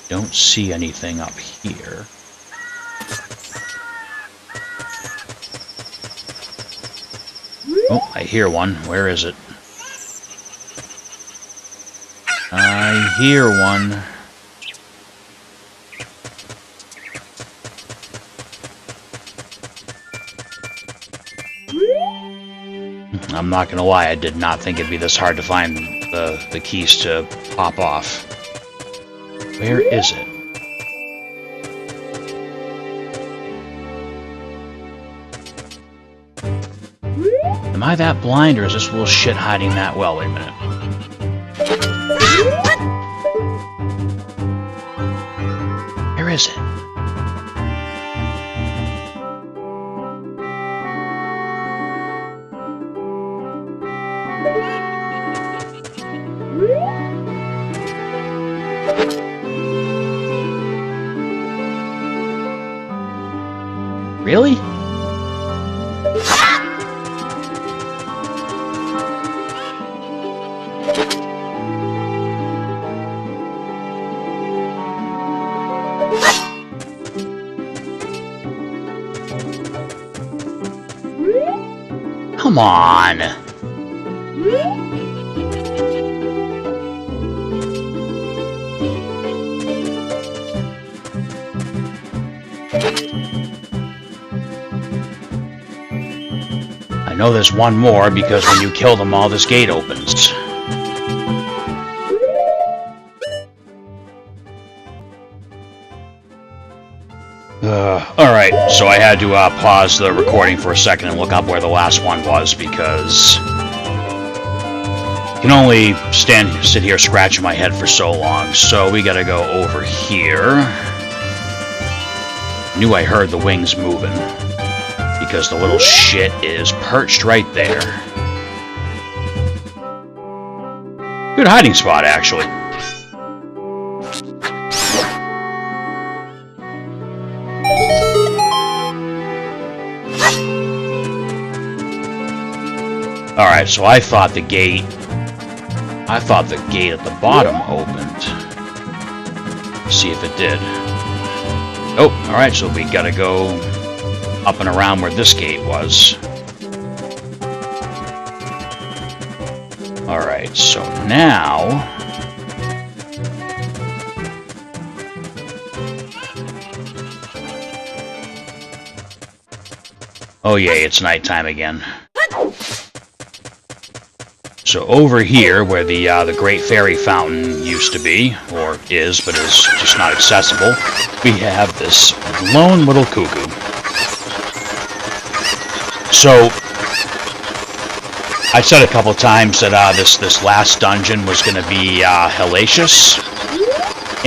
Don't see anything up here. Oh, I hear one. Where is it? I hear one. I'm not gonna lie, I did not think it'd be this hard to find the keys to pop off. Where is it? Am I that blind, or is this little shit hiding that well? Wait a minute. Where is it? Really? Come on. I know there's one more, because when you kill them all, this gate opens. Alright, so I had to pause the recording for a second and look up where the last one was, because I can only sit here scratching my head for so long, so we gotta go over here. Knew I heard the wings moving, because the little shit is perched right there. Good hiding spot, actually. Alright, so I thought the gate at the bottom opened. See if it did. Oh, alright, so we gotta go up and around where this gate was. Alright, so now... Oh yay, it's nighttime again. So over here, where the Great Fairy Fountain used to be, or is, but is just not accessible, we have this lone little cuckoo. So, I said a couple times that this last dungeon was going to be hellacious,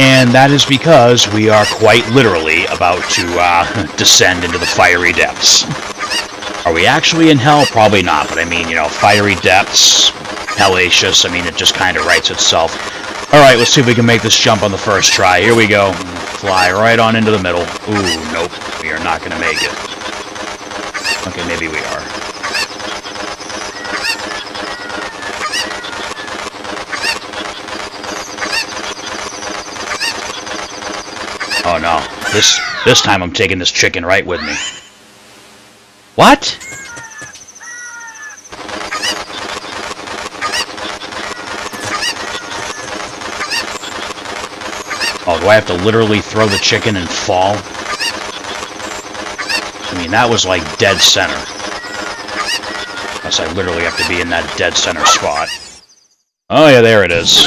And that is because we are quite literally about to descend into the fiery depths. Are we actually in hell? Probably not, but I mean, you know, fiery depths, hellacious, I mean, it just kind of writes itself. Alright, let's see if we can make this jump on the first try. Here we go. Fly right on into the middle. Ooh, nope. We are not going to make it. Okay, maybe we are. Oh no. This time I'm taking this chicken right with me. What? Oh, do I have to literally throw the chicken and fall? I mean, that was like dead center. Unless I literally have to be in that dead center spot. Oh yeah, there it is.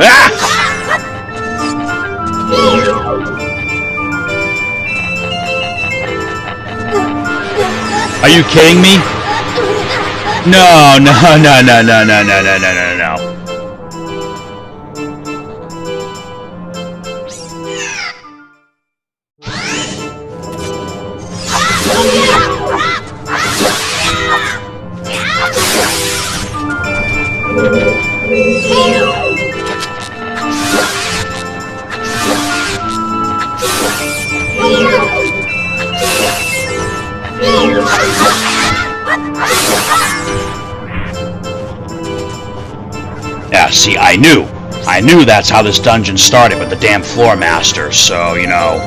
Ah! Are you kidding me? No, no, no, no, no, no, no, no, no, no, no. Yeah, see, I knew that's how this dungeon started with the damn floor master, so, you know,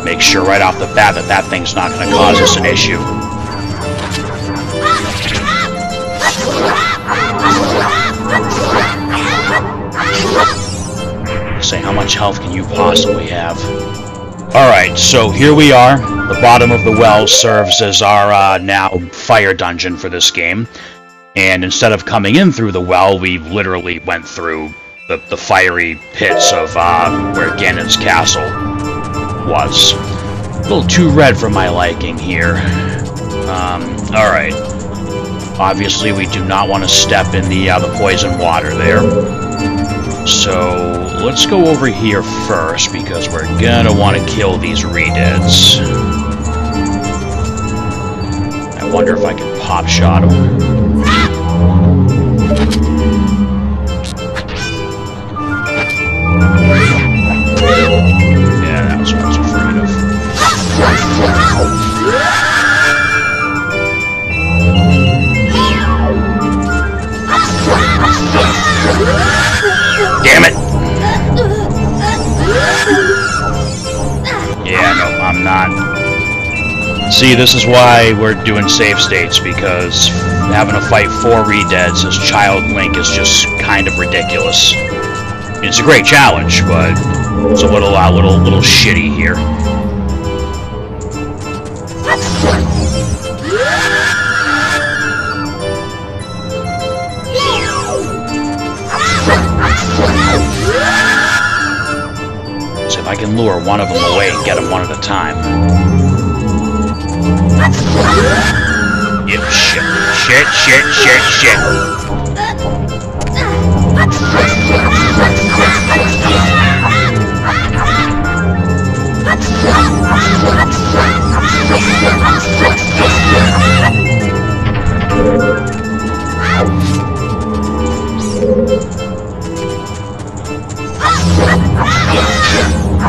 make sure right off the bat that that thing's not going to cause us an issue. Say, how much health can you possibly have? Alright, so here we are. The bottom of the well serves as our now fire dungeon for this game. And instead of coming in through the well, we literally went through the fiery pits of where Ganon's castle was. A little too red for my liking here. Alright. Obviously, we do not want to step in the poison water there. So, let's go over here first, because we're gonna want to kill these redeads. I wonder if I can pop shot them. Yeah, that was what I was afraid of. Damn it! Yeah, no, I'm not. See, this is why we're doing save states, because having to fight 4 redeads as Child Link is just kind of ridiculous. It's a great challenge, but it's a little shitty here. So if I can lure one of them away and get them one at a time. Yep, shit. Shit, shit, shit, shit.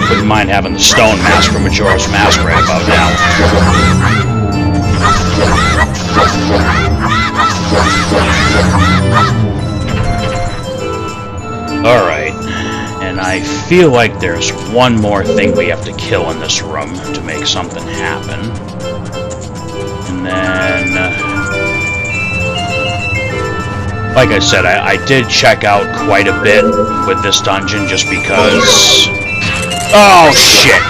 Wouldn't mind having the stone mask from Majora's Mask right about now. Alright, and I feel like there's one more thing we have to kill in this room to make something happen. And then... like I said, I did check out quite a bit with this dungeon just because... oh, shit!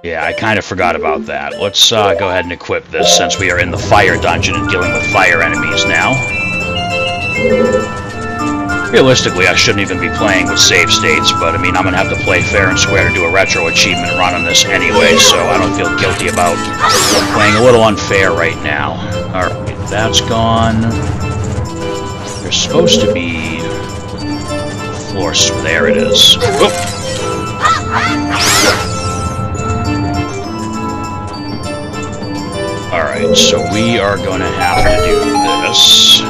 Yeah, I kind of forgot about that. Let's go ahead and equip this since we are in the fire dungeon and dealing with fire enemies now. Realistically, I shouldn't even be playing with save states, but I mean, I'm going to have to play fair and square to do a retro achievement run on this anyway, so I don't feel guilty about playing a little unfair right now. Alright, that's gone. There's supposed to be... floor... there it is. Whoop. Alright, so we are going to have to do this.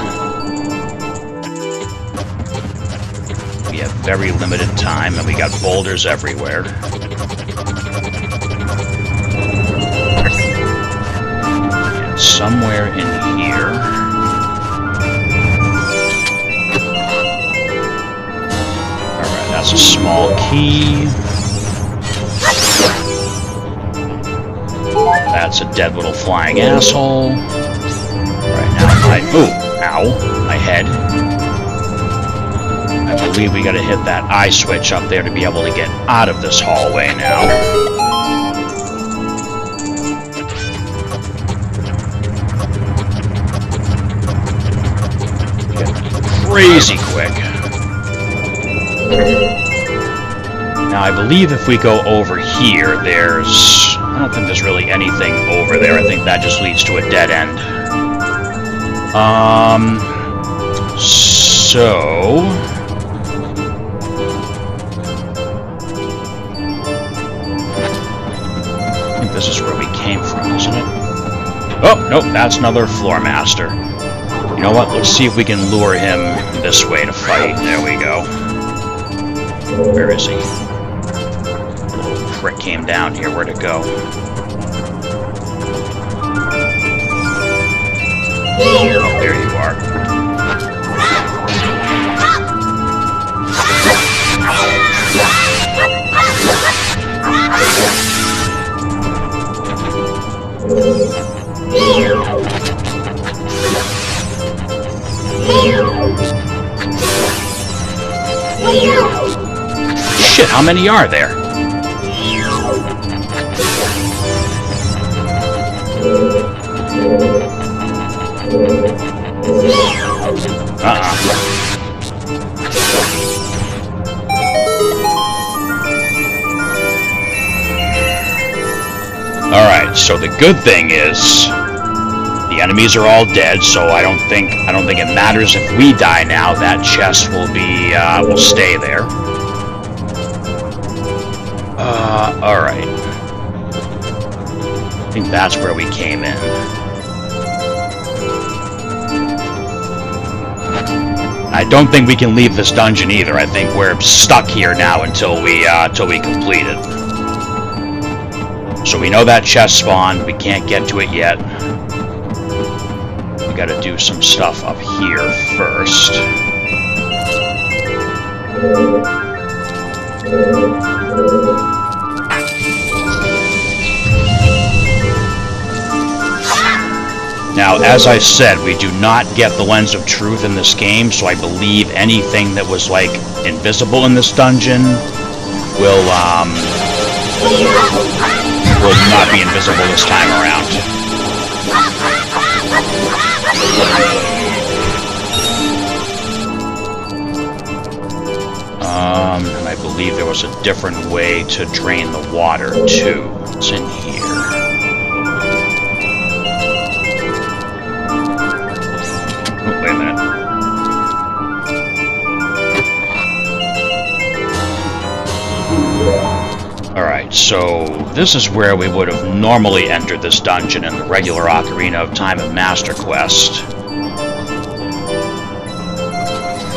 We have very limited time, and we got boulders everywhere. And somewhere in here... Alright, that's a small key. That's a dead little flying asshole. Right now, ooh, ow, my head. I believe we gotta hit that eye switch up there to be able to get out of this hallway now. Get crazy quick. Now, I believe if we go over here, there's... I don't think there's really anything over there. I think that just leads to a dead end. So... I think this is where we came from, isn't it? Oh, nope, that's another floor master. You know what? Let's see if we can lure him this way to fight. There we go. Where is he? Prick came down here. Where'd it go? Oh, there you are. Shit, how many are there? Alright, so the good thing is the enemies are all dead, so I don't think it matters if we die now. That chest will be will stay there. Alright. I think that's where we came in. I don't think we can leave this dungeon either. I think we're stuck here now until we complete it. So we know that chest spawned. We can't get to it yet. We gotta do some stuff up here first. Now, as I said, we do not get the Lens of Truth in this game, so I believe anything that was, like, invisible in this dungeon will not be invisible this time around. And I believe there was a different way to drain the water, too. It's in here. Wait a minute. Alright, so this is where we would have normally entered this dungeon in the regular Ocarina of Time and Master Quest.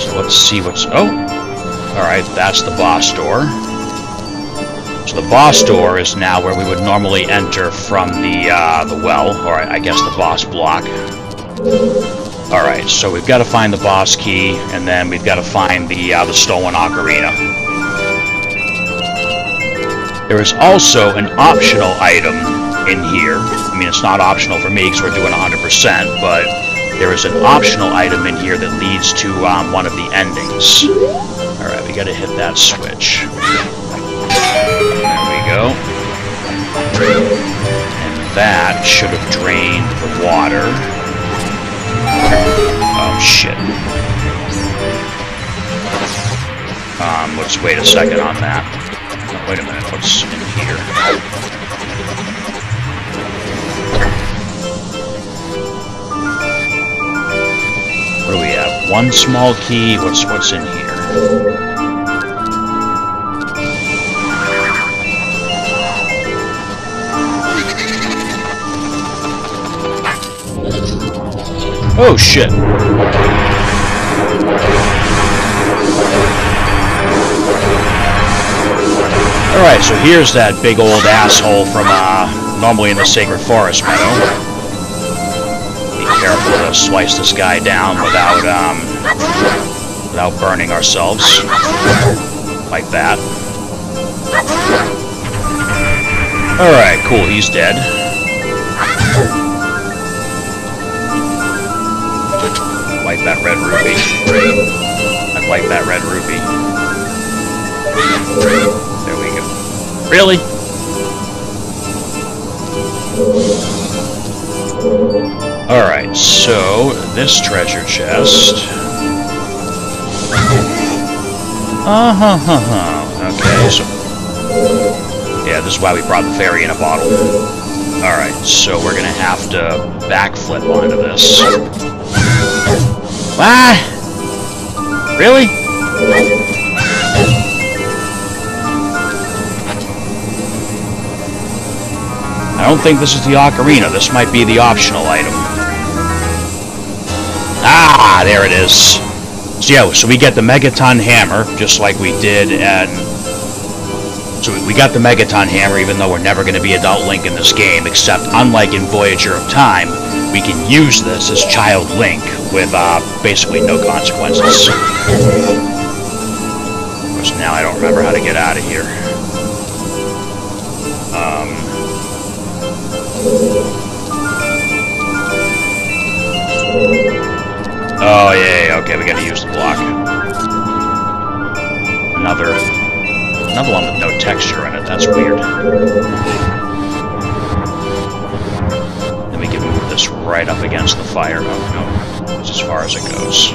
So let's see what's... Oh! Alright, that's the boss door. So the boss door is now where we would normally enter from the well, or I guess the boss block. Alright, so we've got to find the boss key, and then we've got to find the stolen ocarina. There is also an optional item in here. I mean, it's not optional for me because we're doing 100%, but there is an optional item in here that leads to one of the endings. Alright, we got to hit that switch. There we go. that should have drained the water. Oh, shit. Let's wait a second on that. Oh, wait a minute, what's in here? What do we have? One small key. What's in here? Oh, shit. Alright, so here's that big old asshole from, normally in the Sacred Forest Meadow. Be careful to slice this guy down without burning ourselves. Like that. Alright, cool, he's dead. Like that red ruby. I'd like that red ruby. There we go. Really? Alright, so this treasure chest. Okay, so yeah, this is why we brought the fairy in a bottle. Alright, so we're gonna have to backflip onto this. What? Really? I don't think this is the Ocarina. This might be the optional item. Ah, there it is. So yeah, so we get the Megaton Hammer, just like we did, and so we got the Megaton Hammer, even though we're never going to be Adult Link in this game, except unlike in Voyager of Time, we can use this as Child Link with basically no consequences. Of course, now I don't remember how to get out of here. Oh, yeah, okay, we gotta use the block. Another one with no texture in it, that's weird. Then we can move this right up against the fire. Oh, no, that's as far as it goes.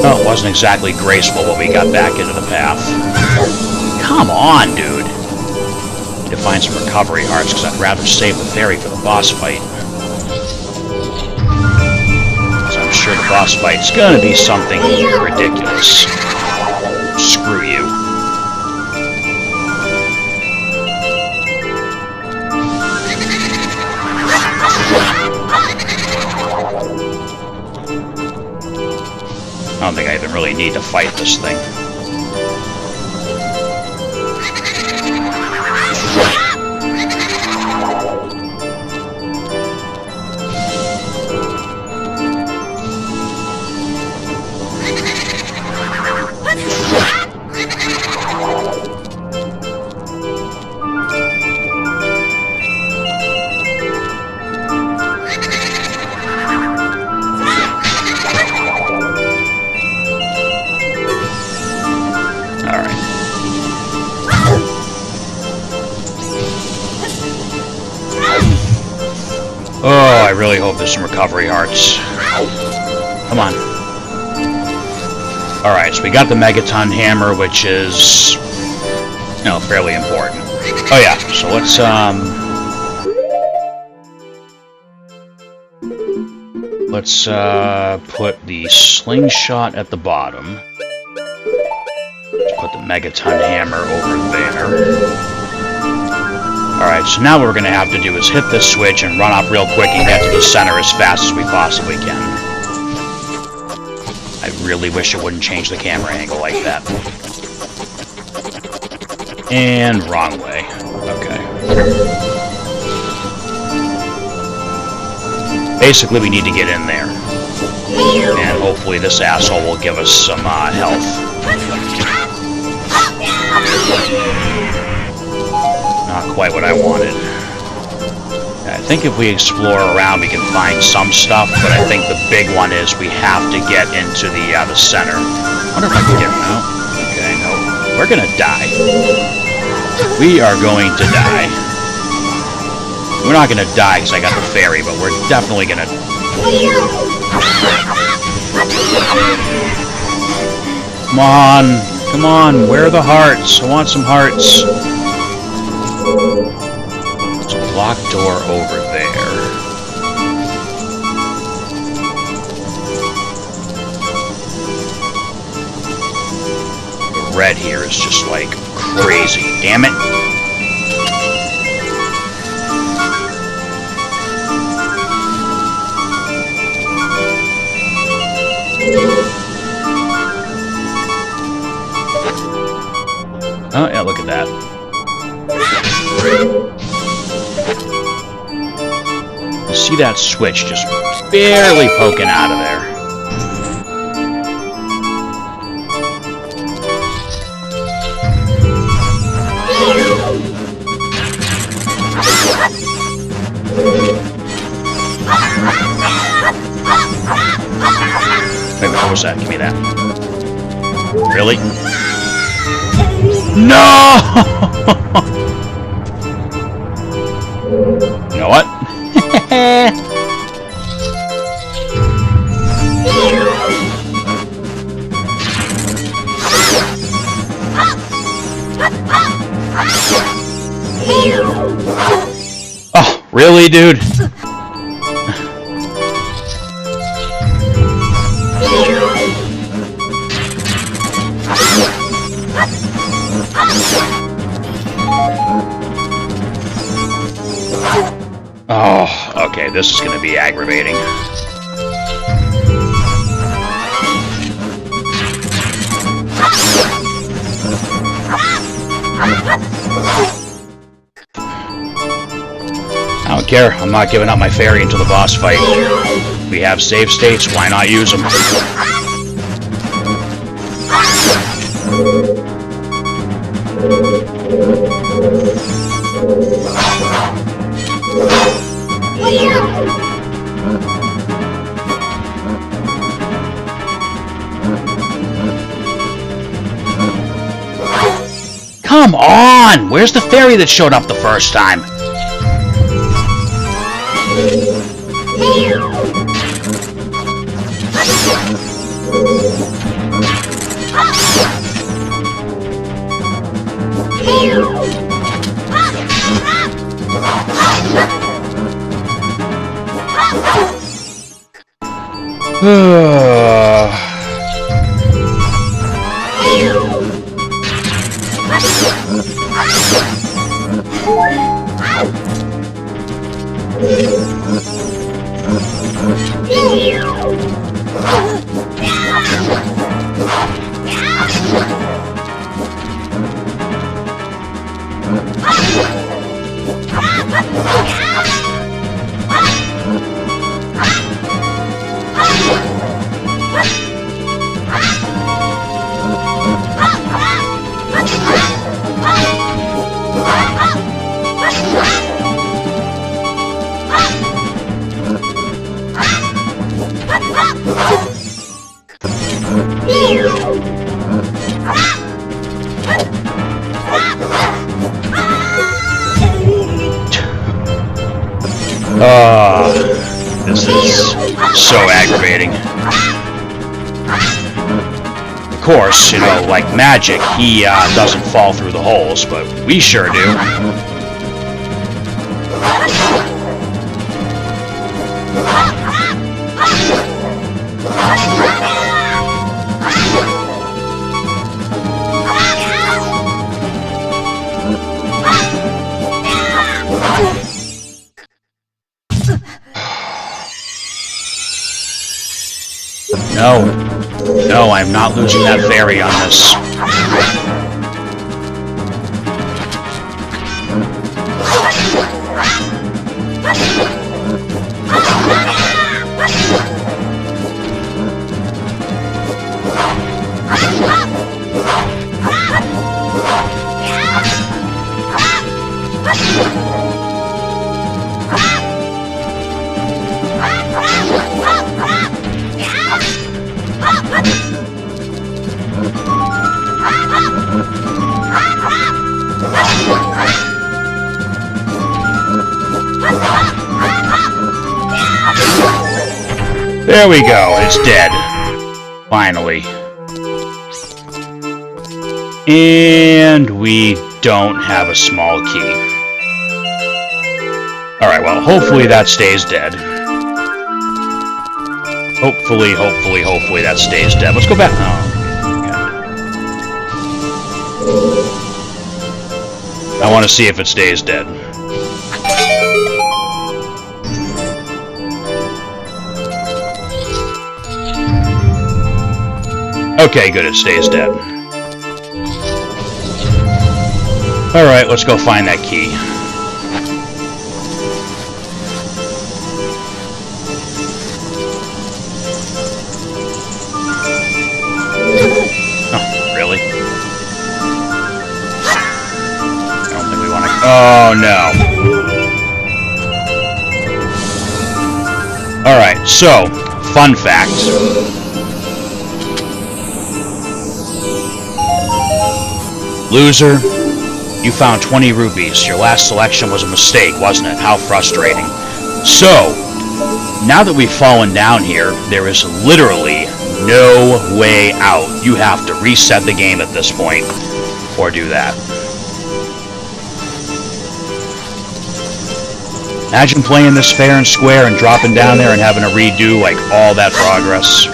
Oh, it wasn't exactly graceful, but we got back into the path. Come on, dude. Need to find some recovery hearts, because I'd rather save the fairy for the boss fight. So I'm sure the boss fight's gonna be something ridiculous. Screw you. I don't think I even really need to fight this thing. I really hope there's some recovery hearts. Come on. Alright, so we got the Megaton Hammer, which is, you know, fairly important. Oh yeah, so let's put the slingshot at the bottom. Let's put the Megaton Hammer over there. Alright, so now what we're going to have to do is hit this switch and run up real quick and get to the center as fast as we possibly can. I really wish it wouldn't change the camera angle like that. And wrong way. Okay. Basically, we need to get in there. And hopefully this asshole will give us some health. Not quite what I wanted. I think if we explore around, we can find some stuff, but I think the big one is we have to get into the center. wonder if I can get him out. Okay, no. We're gonna die. We are going to die. We're not gonna die because I got the fairy, but we're definitely gonna... Come on! Come on! Where are the hearts? I want some hearts. There's a locked door over there. The red here is just like crazy. Damn it! Oh, yeah, look at that. You see that switch just barely poking out of there. Wait, what was that? Give me that. Really? No! You know what? Oh, really, dude? Oh, okay, this is going to be aggravating. I don't care, I'm not giving up my fairy until the boss fight. We have save states, why not use them? Come on! Where's the fairy that showed up the first time? This is so aggravating. Of course, you know, like magic, he doesn't fall through the holes, but we sure do. No. No, I'm not losing that fairy on this. There we go, it's dead. Finally. And we don't have a small key. Alright, well, hopefully that stays dead. Hopefully that stays dead. Let's go back. Oh, okay. I want to see if it stays dead. Okay, good, it stays dead. Alright, let's go find that key. Oh, really? I don't think we want to... Oh, no. Alright, so, fun fact. Loser, you found 20 rupees. Your last selection was a mistake, wasn't it? How frustrating. So, now that we've fallen down here, there is literally no way out. You have to reset the game at this point, or do that. Imagine playing this fair and square and dropping down there and having to redo, like, all that progress.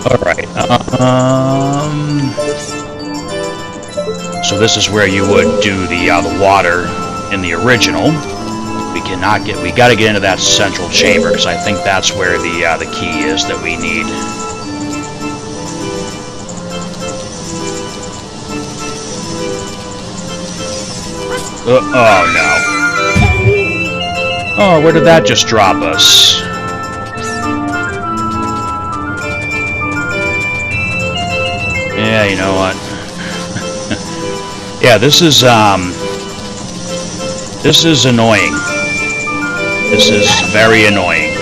Alright, so this is where you would do the water in the original. We gotta get into that central chamber, because I think that's where the key is that we need. Oh no. Oh, where did that just drop us? Yeah, you know what? Yeah, this is annoying. This is very annoying.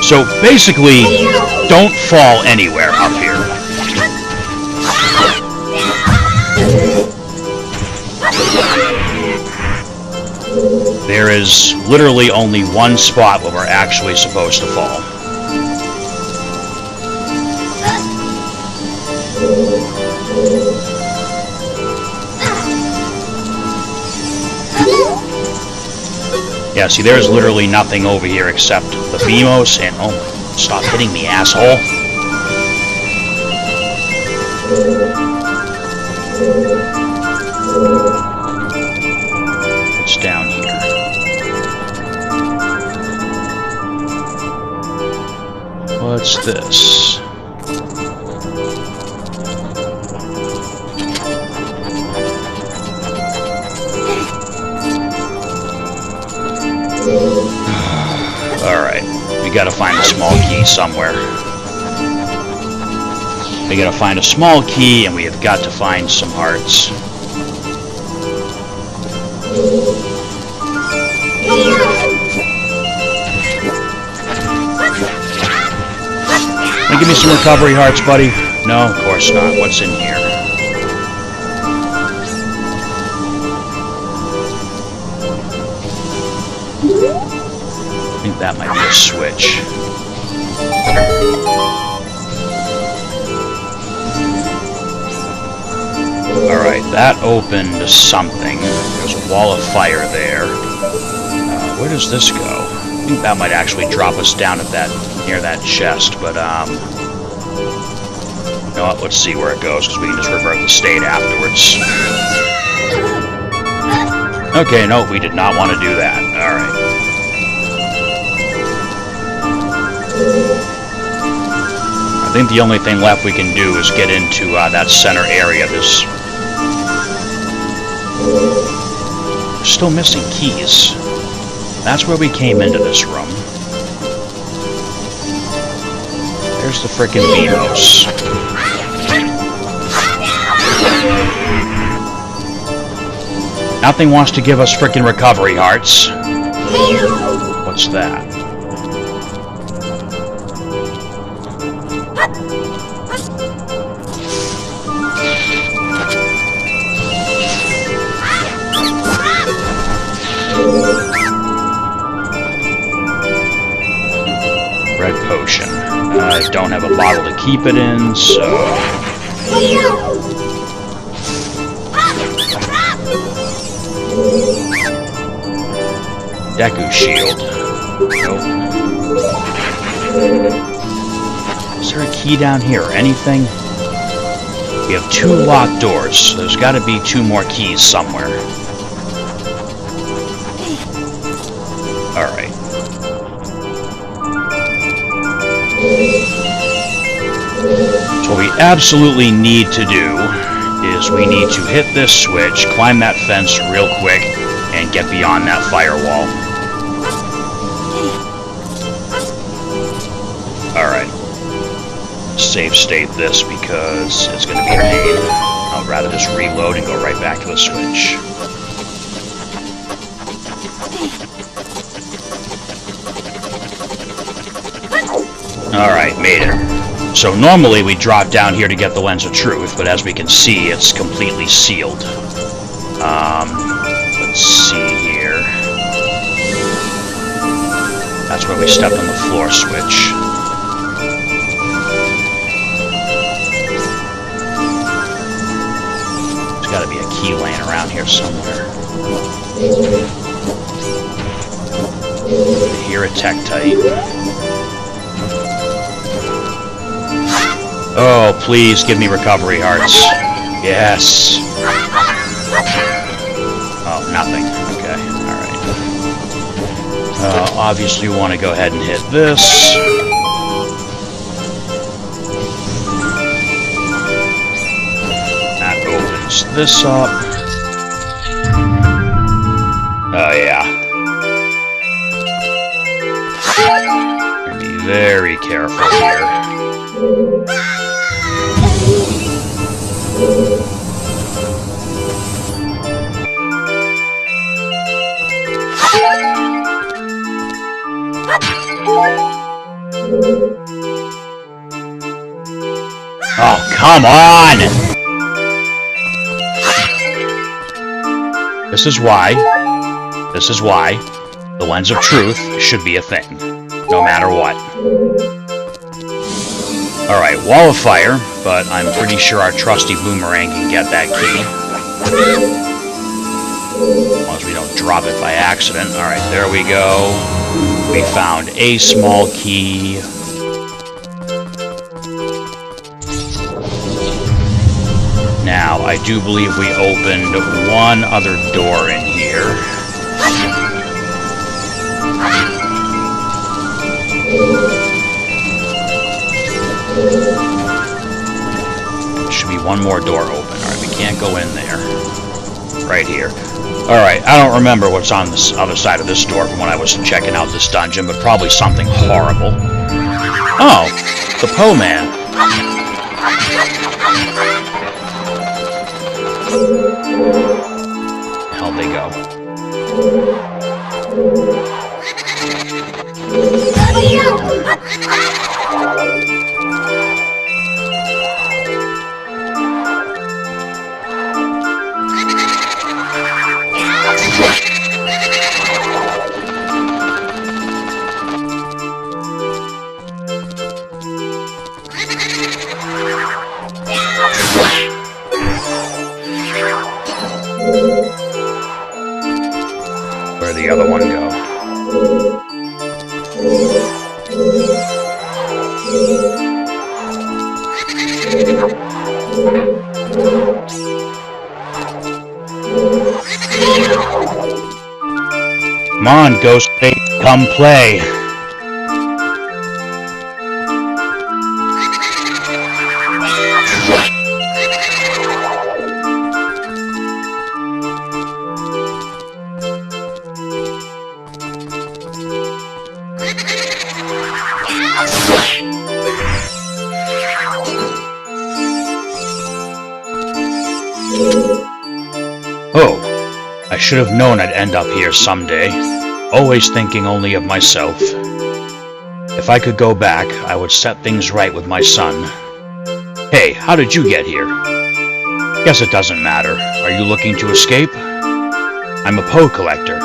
So, basically, don't fall anywhere up here. There is literally only one spot where we're actually supposed to fall. Yeah, see, there's literally nothing over here except the Beamos and... Oh, stop hitting me, asshole. What's down here? What's this? Alright, we gotta find a small key somewhere. We gotta find a small key, and we have got to find some hearts. Wanna give me some recovery hearts, buddy? No, of course not. What's in here? I think that might be a switch. Alright, that opened something. There's a wall of fire there. Where does this go? I think that might actually drop us down at near that chest, but you know what, let's see where it goes, because we can just revert the state afterwards. Okay, no, we did not want to do that. Alright. I think the only thing left we can do is get into that center area. We're still missing keys. That's where we came into this room. There's the frickin' Beamos. Nothing wants to give us frickin' recovery hearts. What's that? I don't have a bottle to keep it in, so... Deku Shield. Nope. Is there a key down here or anything? We have 2 locked doors, so there's got to be 2 more keys somewhere. Alright. So what we absolutely need to do is we need to hit this switch, climb that fence real quick, and get beyond that firewall. Alright. Save state this because it's going to be a pain. I'd rather just reload and go right back to the switch. Alright, made it. So normally we drop down here to get the Lens of Truth, but as we can see, it's completely sealed. Let's see here. That's where we stepped on the floor switch. There's got to be a key laying around here somewhere. I hear a Tektite. Oh, please give me recovery hearts. Yes. Oh, nothing. Okay, alright. Obviously we want to go ahead and hit this. That opens this up. Oh, yeah. Be very careful here. Oh, come on! This is why the Lens of Truth should be a thing, no matter what. Alright, Wall of Fire, but I'm pretty sure our trusty Boomerang can get that key. As long as we don't drop it by accident. Alright, there we go. We found a small key. Now, I do believe we opened one other door in here. There should be one more door open. Alright, we can't go in there. Right here. Alright, I don't remember what's on this other side of this door from when I was checking out this dungeon, but probably something horrible. Oh, the Poe Man. How'd they go? Where'd the other one go? Come on, Ghostface, come play. Oh, I should have known I'd end up here someday, always thinking only of myself. If I could go back, I would set things right with my son. Hey, how did you get here? Guess it doesn't matter. Are you looking to escape? I'm a Poe collector.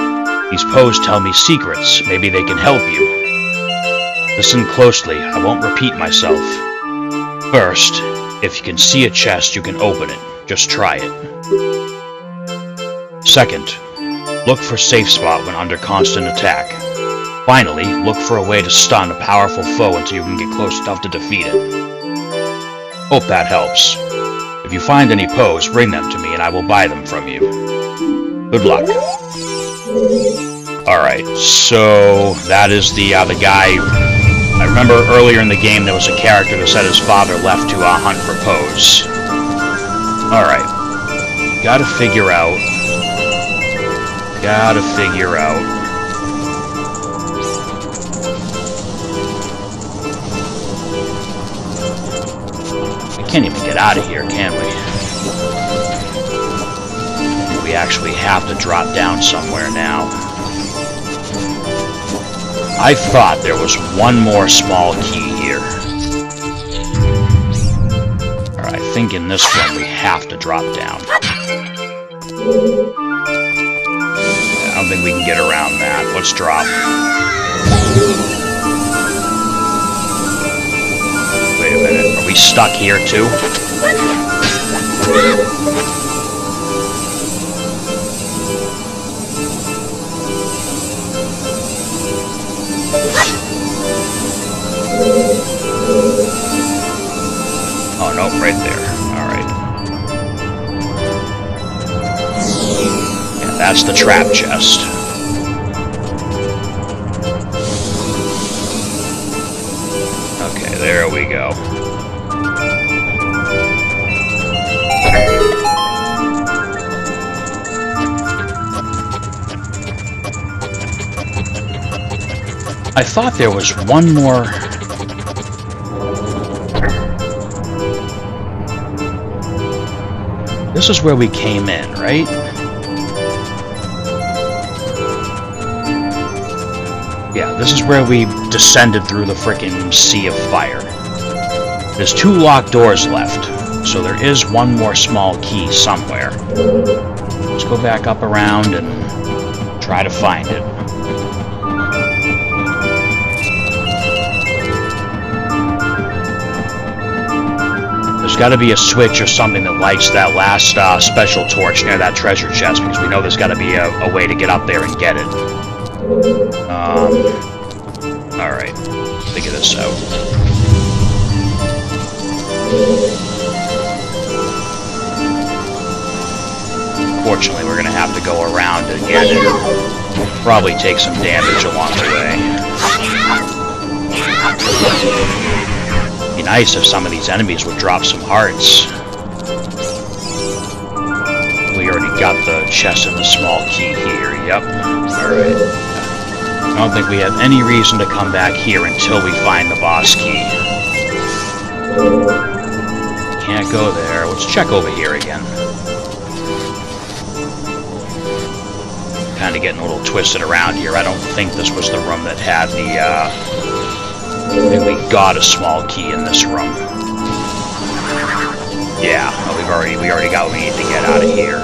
These Poes tell me secrets. Maybe they can help you. Listen closely, I won't repeat myself. First, if you can see a chest, you can open it. Just try it. Second, look for safe spot when under constant attack. Finally, look for a way to stun a powerful foe until you can get close enough to defeat it. Hope that helps. If you find any Poes, bring them to me and I will buy them from you. Good luck. Alright, so that is the guy. I remember earlier in the game there was a character that said his father left to hunt for Poes. Alright. Gotta figure out. We can't even get out of here, can we? We actually have to drop down somewhere now. I thought there was one more small key here. Alright, I think in this one we have to drop down. I don't think we can get around that. Let's drop. Wait a minute. Are we stuck here too? Oh, no, right there. Alright. Yeah, that's the trap chest. Okay, there we go. I thought there was one more... This is where we came in, right? Yeah, this is where we descended through the frickin' sea of fire. There's 2 locked doors left, so there is one more small key somewhere. Let's go back up around and try to find it. There's got to be a switch or something that lights that last special torch near that treasure chest, because we know there's got to be a way to get up there and get it. Alright. Figure this out. Fortunately, we're going to have to go around again and probably take some damage along the way. It'd be nice if some of these enemies would drop some hearts. We already got the chest and the small key here. Yep. Alright. I don't think we have any reason to come back here until we find the boss key. Can't go there. Let's check over here again. Kind of getting a little twisted around here. I don't think this was the room that had the, I think we got a small key in this room. Yeah, well, we already got what we need to get out of here.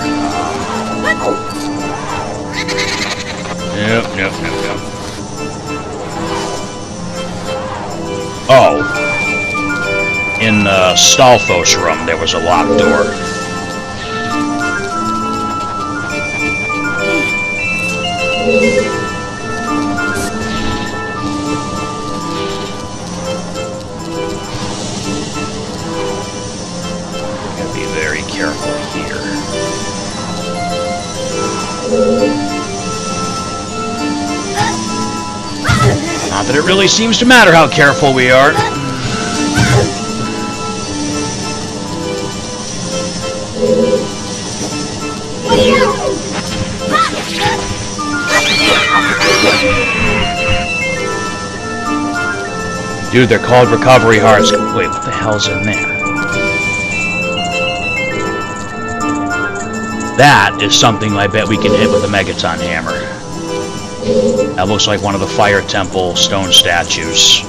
Nope. Oh. In the Stalfos room, there was a locked door. Gotta be very careful here. Not that it really seems to matter how careful we are. Dude, they're called recovery hearts. Wait, what the hell's in there? That is something I bet we can hit with a Megaton hammer. That looks like one of the Fire Temple stone statues.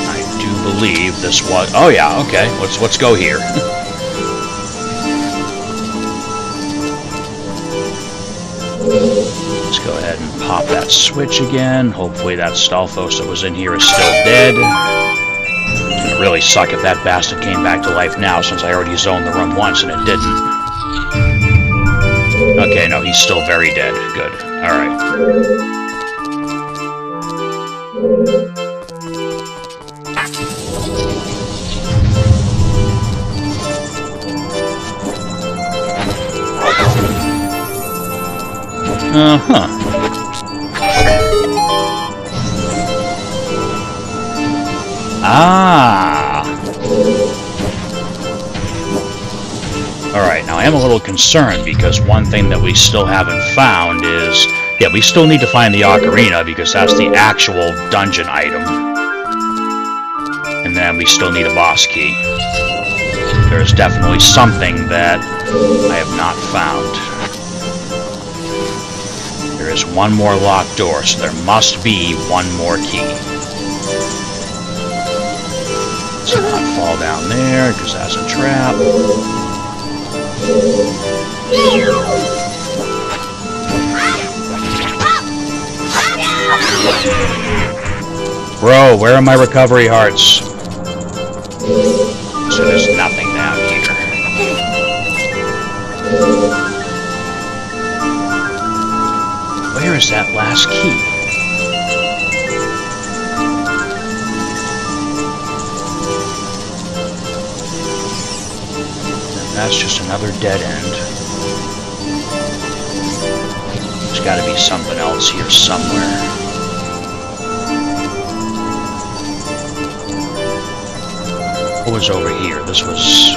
I do believe this was... Oh yeah, okay. Let's go here. pop that switch again. Hopefully that Stalfos that was in here is still dead. It would really suck if that bastard came back to life now, since I already zoned the room once and it didn't. Okay, no, he's still very dead. Good. Alright. Uh-huh. Ah! Alright, now I am a little concerned because one thing that we still haven't found is... Yeah, we still need to find the Ocarina because that's the actual dungeon item. And then we still need a boss key. There's definitely something that I have not found. There is one more locked door, so there must be one more key. Let's not fall down there, because that's a trap. Bro, where are my recovery hearts? So there's nothing down here. Where is that last key? And that's just another dead end. There's got to be something else here somewhere. What was over here? This was...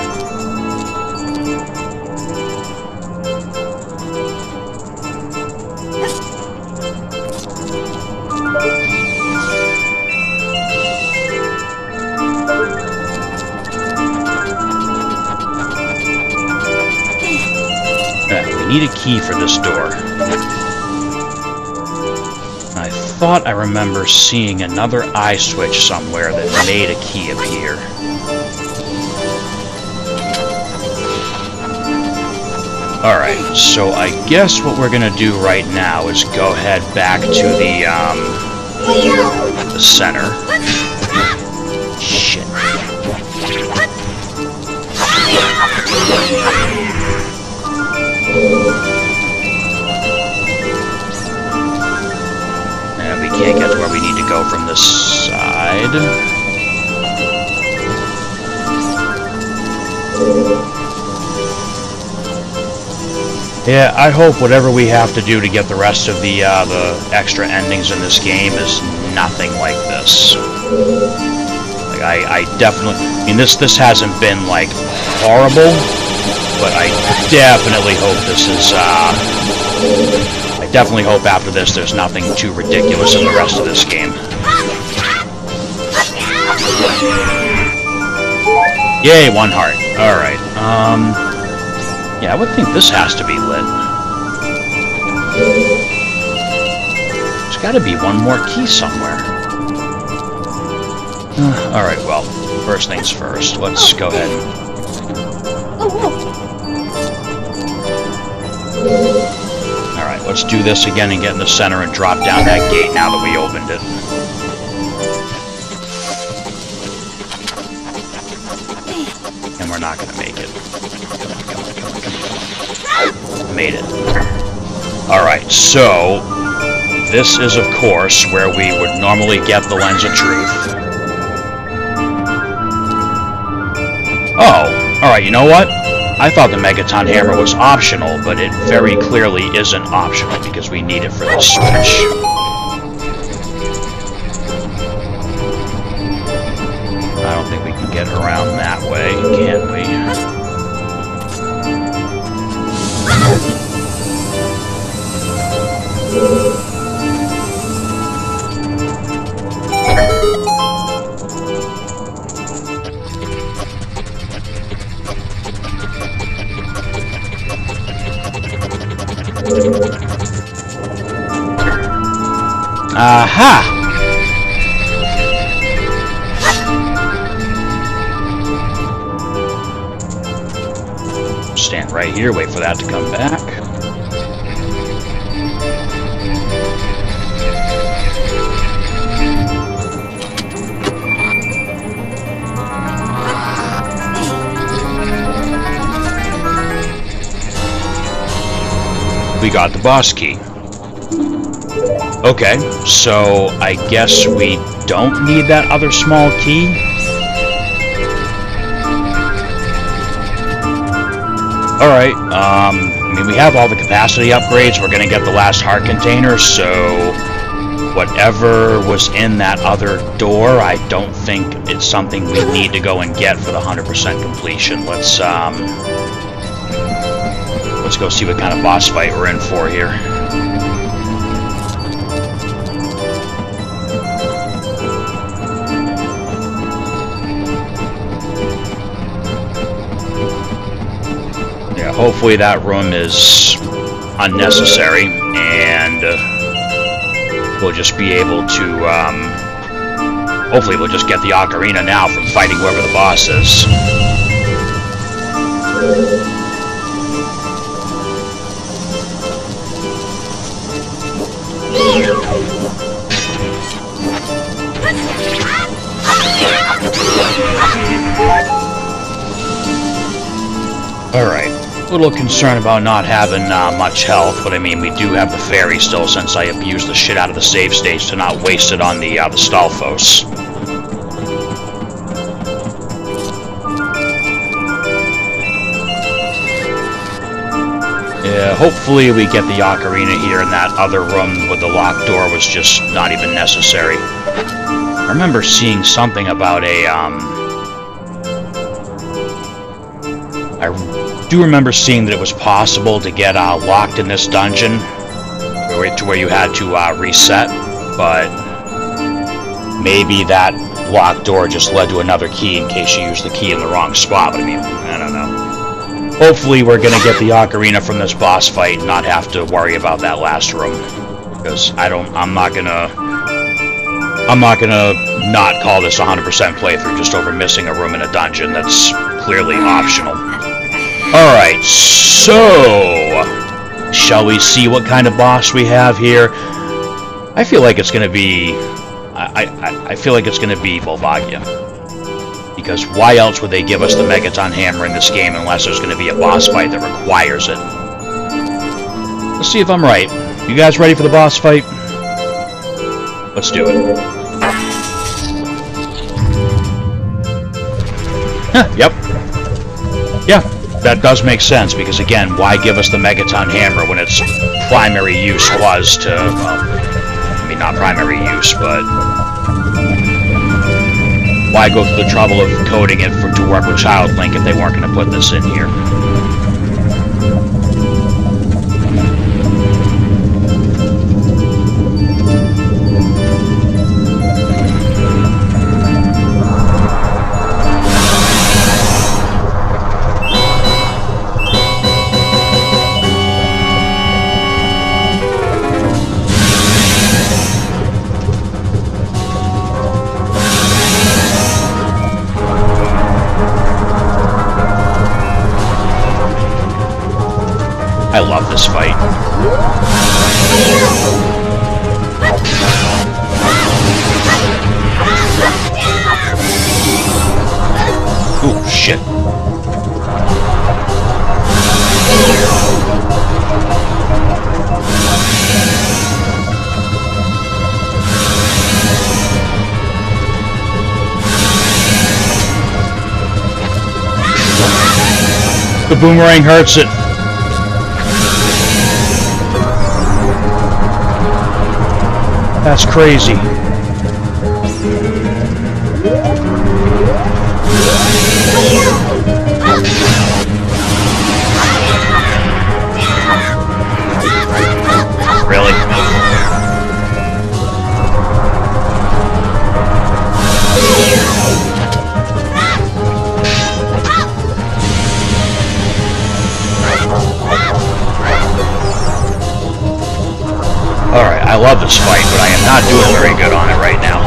we need a key for this door. I thought I remember seeing another eye switch somewhere that made a key appear. Alright, so I guess what we're gonna do right now is go head back to the center. Shit. And we can't get to where we need to go from this side. Yeah, I hope whatever we have to do to get the rest of the extra endings in this game is nothing like this. Like, I definitely... I mean, this hasn't been, like, horrible, but I definitely hope this is, I definitely hope after this there's nothing too ridiculous in the rest of this game. Yay, one heart. Alright, yeah, I would think this has to be lit. There's got to be one more key somewhere. Alright, well, first things first. Let's go ahead. Alright, let's do this again and get in the center and drop down that gate now that we opened it. And we're not going to make it. Made it. Alright, so this is of course where we would normally get the Lens of Truth. Oh, alright, you know what? I thought the Megaton Hammer was optional, but it very clearly isn't optional because we need it for the switch. I don't think we can get around that way, can we? Aha! Stand right here, wait for that to come back. we got the boss key. Okay, so I guess we don't need that other small key? Alright, I mean, we have all the capacity upgrades. We're gonna get the last heart container, so whatever was in that other door, I don't think it's something we need to go and get for the 100% completion. Let's go see what kind of boss fight we're in for here. Yeah, hopefully that room is unnecessary, and we'll just be able to, hopefully we'll just get the Ocarina now from fighting whoever the boss is. Alright, a little concerned about not having much health, but I mean, we do have the fairy still, since I abused the shit out of the save stage to not waste it on the Stalfos. Yeah, hopefully we get the Ocarina here, and that other room with the locked door was just not even necessary. I remember seeing something about a, I do remember seeing that it was possible to get locked in this dungeon, to where you had to reset, but maybe that locked door just led to another key in case you used the key in the wrong spot. But I mean, I don't know. Hopefully we're gonna get the Ocarina from this boss fight and not have to worry about that last room, because I'm not gonna not call this 100% playthrough just over missing a room in a dungeon that's clearly optional. Alright, so shall we see what kind of boss we have here? I feel like it's gonna be I feel like it's gonna be Volvagia. Because why else would they give us the Megaton Hammer in this game unless there's gonna be a boss fight that requires it? Let's see if I'm right. You guys ready for the boss fight? Let's do it. Huh, yep. Yeah, that does make sense, because again, why give us the Megaton Hammer when its primary use was to, well, I mean, not primary use, but why go through the trouble of coding it to work with Child Link if they weren't going to put this in here? I love this fight. Ooh, shit. The boomerang hurts it. That's crazy. Really? Alright, I love this fight, but I am not doing very good on it right now.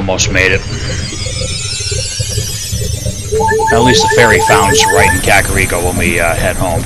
almost made it. At least the fairy fountain's right in Kakariko when we head home.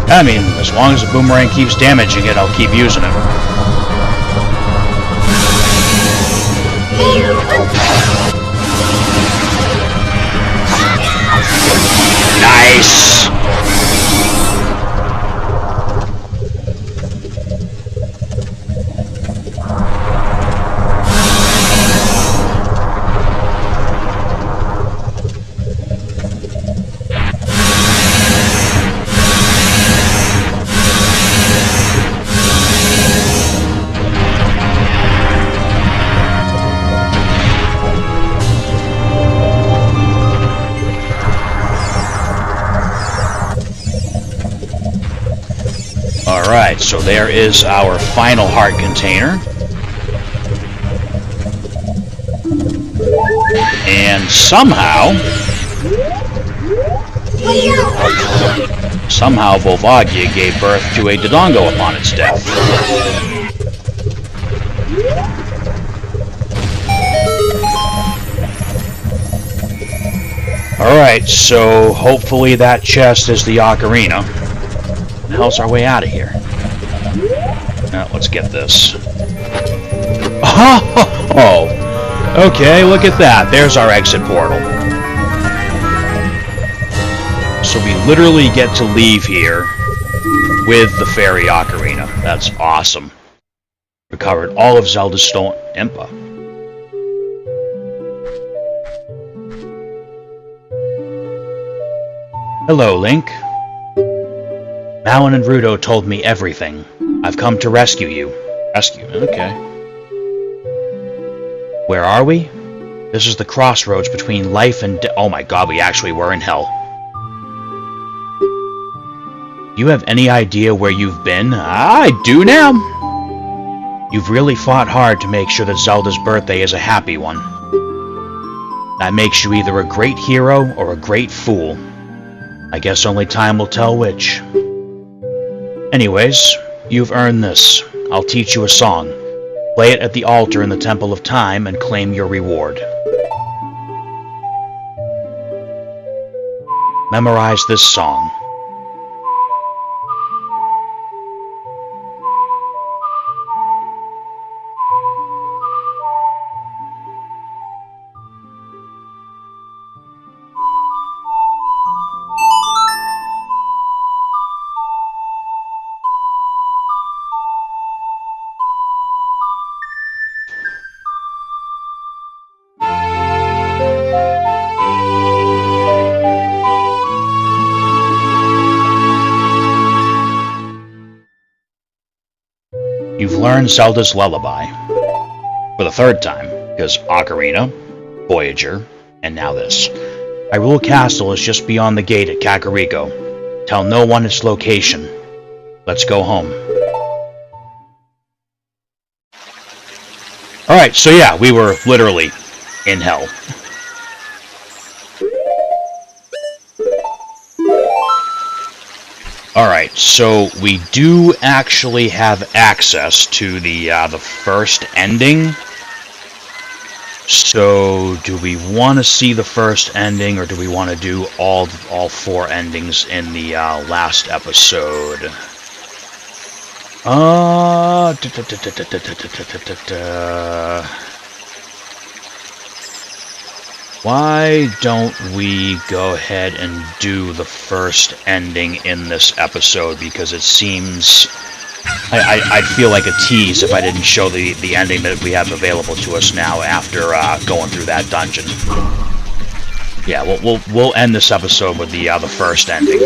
I mean, as long as the boomerang keeps damaging it, I'll keep using it. Nice! Alright, so there is our final heart container. And somehow Volvagia gave birth to a Dodongo upon its death. Alright, so hopefully that chest is the Ocarina. What the hell's our way out of here? Now, let's get this. Oh! Okay, look at that. There's our exit portal. So we literally get to leave here with the fairy Ocarina. That's awesome. Recovered all of Zelda's stolen Impa. Hello, Link. Malon and Ruto told me everything. I've come to rescue you. Rescue? Okay. Where are we? This is the crossroads between life and death. Oh my god, we actually were in hell. You have any idea where you've been? I do now. You've really fought hard to make sure that Zelda's birthday is a happy one. That makes you either a great hero or a great fool. I guess only time will tell which. Anyways, you've earned this. I'll teach you a song. Play it at the altar in the Temple of Time and claim your reward. Memorize this song. You've learned Zelda's lullaby. For the third time, because Ocarina, Voyager, and now this. Hyrule Castle is just beyond the gate at Kakariko. Tell no one its location. Let's go home. Alright, so yeah, we were literally in hell. Alright, so we do actually have access to the first ending. So, do we want to see the first ending, or do we want to do all 4 endings in the last episode? Why don't we go ahead and do the first ending in this episode, because it seems... I'd feel like a tease if I didn't show the ending that we have available to us now after going through that dungeon. Yeah, we'll end this episode with the first ending.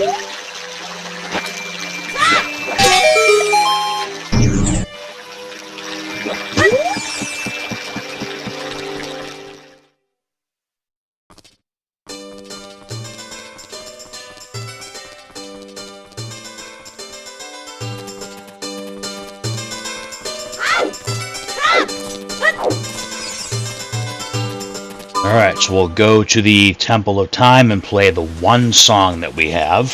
Alright, so we'll go to the Temple of Time and play the one song that we have.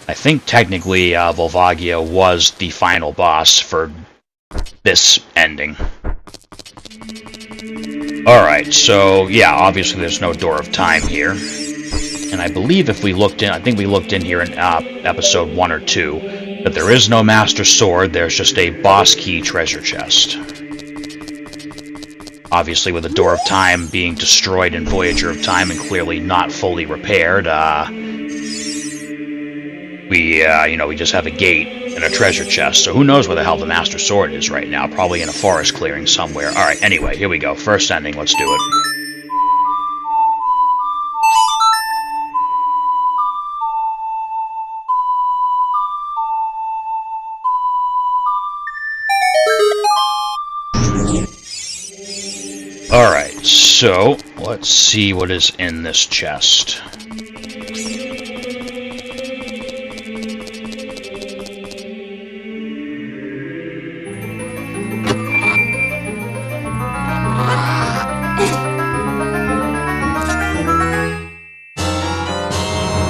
I think technically Volvagia was the final boss for this ending. Alright, so yeah, obviously there's no Door of Time here. And I believe if we looked in, I think we looked in here in episode 1 or 2, that there is no Master Sword, there's just a boss key treasure chest. Obviously with the Door of Time being destroyed in Voyager of Time and clearly not fully repaired, we just have a gate and a treasure chest, so who knows where the hell the Master Sword is right now, probably in a forest clearing somewhere. Alright, anyway, here we go, first ending, let's do it. Alright, so let's see what is in this chest.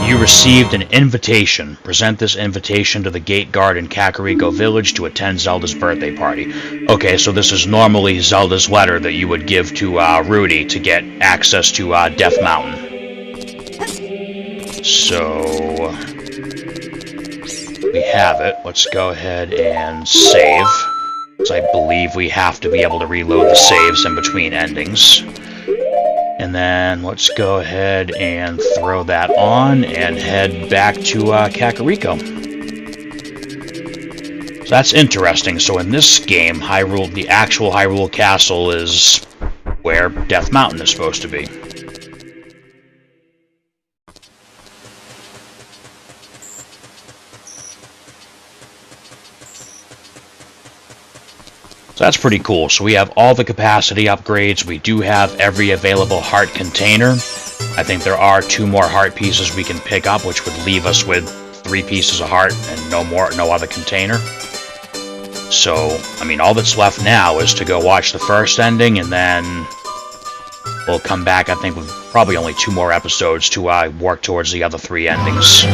You received an invitation. Present this invitation to the gate guard in Kakariko Village to attend Zelda's birthday party. Okay, so this is normally Zelda's letter that you would give to Rudy to get access to Death Mountain. So... we have it. Let's go ahead and save. Because I believe we have to be able to reload the saves in between endings. And then let's go ahead and throw that on and head back to Kakariko. So that's interesting. So in this game, Hyrule, the actual Hyrule Castle is where Death Mountain is supposed to be. So that's pretty cool. So we have all the capacity upgrades. We do have every available heart container. I think there are 2 more heart pieces we can pick up, which would leave us with 3 pieces of heart and no other container. So, I mean, all that's left now is to go watch the first ending, and then we'll come back, I think, with probably only 2 more episodes to work towards the other 3 endings.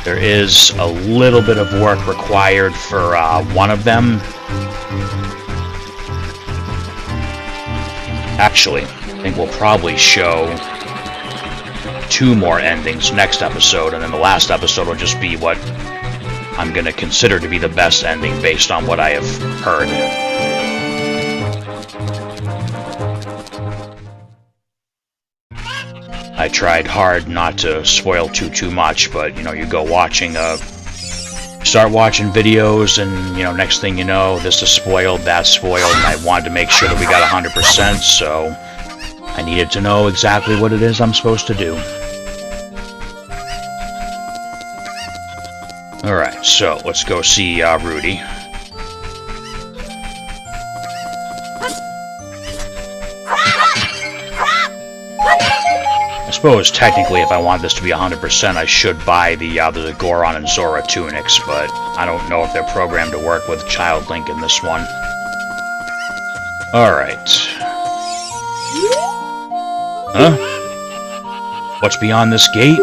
There is a little bit of work required for one of them. Actually, I think we'll probably show 2 more endings next episode, and then the last episode will just be what I'm going to consider to be the best ending based on what I have heard. I tried hard not to spoil too much, but, you go watching, start watching videos, and, next thing you know, this is spoiled, that's spoiled, and I wanted to make sure that we got 100%, so I needed to know exactly what it is I'm supposed to do. Alright, so let's go see Rudy. suppose, technically, if I want this to be 100%, I should buy the Goron and Zora tunics, but I don't know if they're programmed to work with Child Link in this one. Alright. Huh? What's beyond this gate?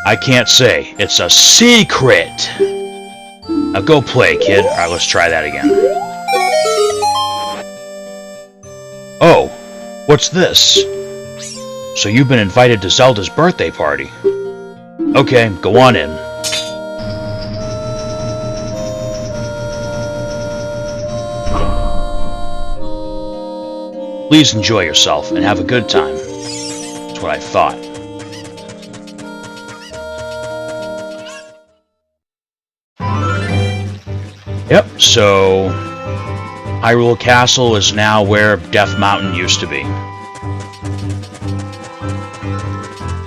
I can't say. It's a secret! Now go play, kid. Alright, let's try that again. Oh, what's this? So you've been invited to Zelda's birthday party. Okay, go on in. Please enjoy yourself and have a good time. That's what I thought. Yep, so Hyrule Castle is now where Death Mountain used to be.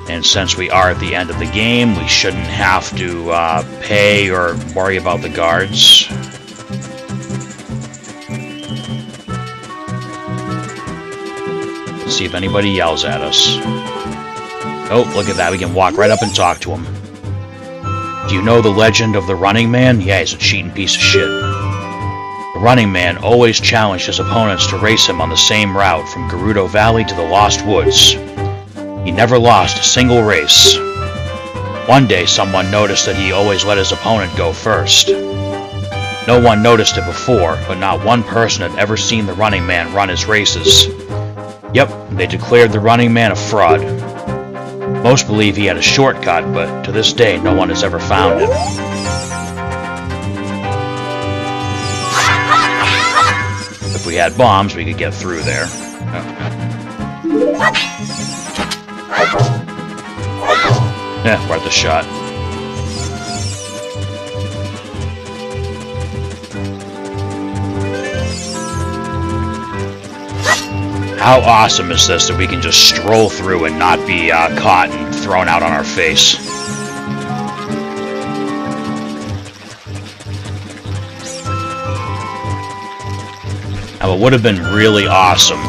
And since we are at the end of the game, we shouldn't have to pay or worry about the guards. Let's see if anybody yells at us. Oh, look at that. We can walk right up and talk to him. Do you know the legend of the Running Man? Yeah, he's a cheating piece of shit. The Running Man always challenged his opponents to race him on the same route from Gerudo Valley to the Lost Woods. He never lost a single race. One day, someone noticed that he always let his opponent go first. No one noticed it before, but not one person had ever seen the Running Man run his races. Yep, they declared the Running Man a fraud. Most believe he had a shortcut, but to this day, no one has ever found it. If we had bombs, we could get through there. Yeah, worth a shot. How awesome is this that we can just stroll through and not be caught and thrown out on our face? Now, it would have been really awesome.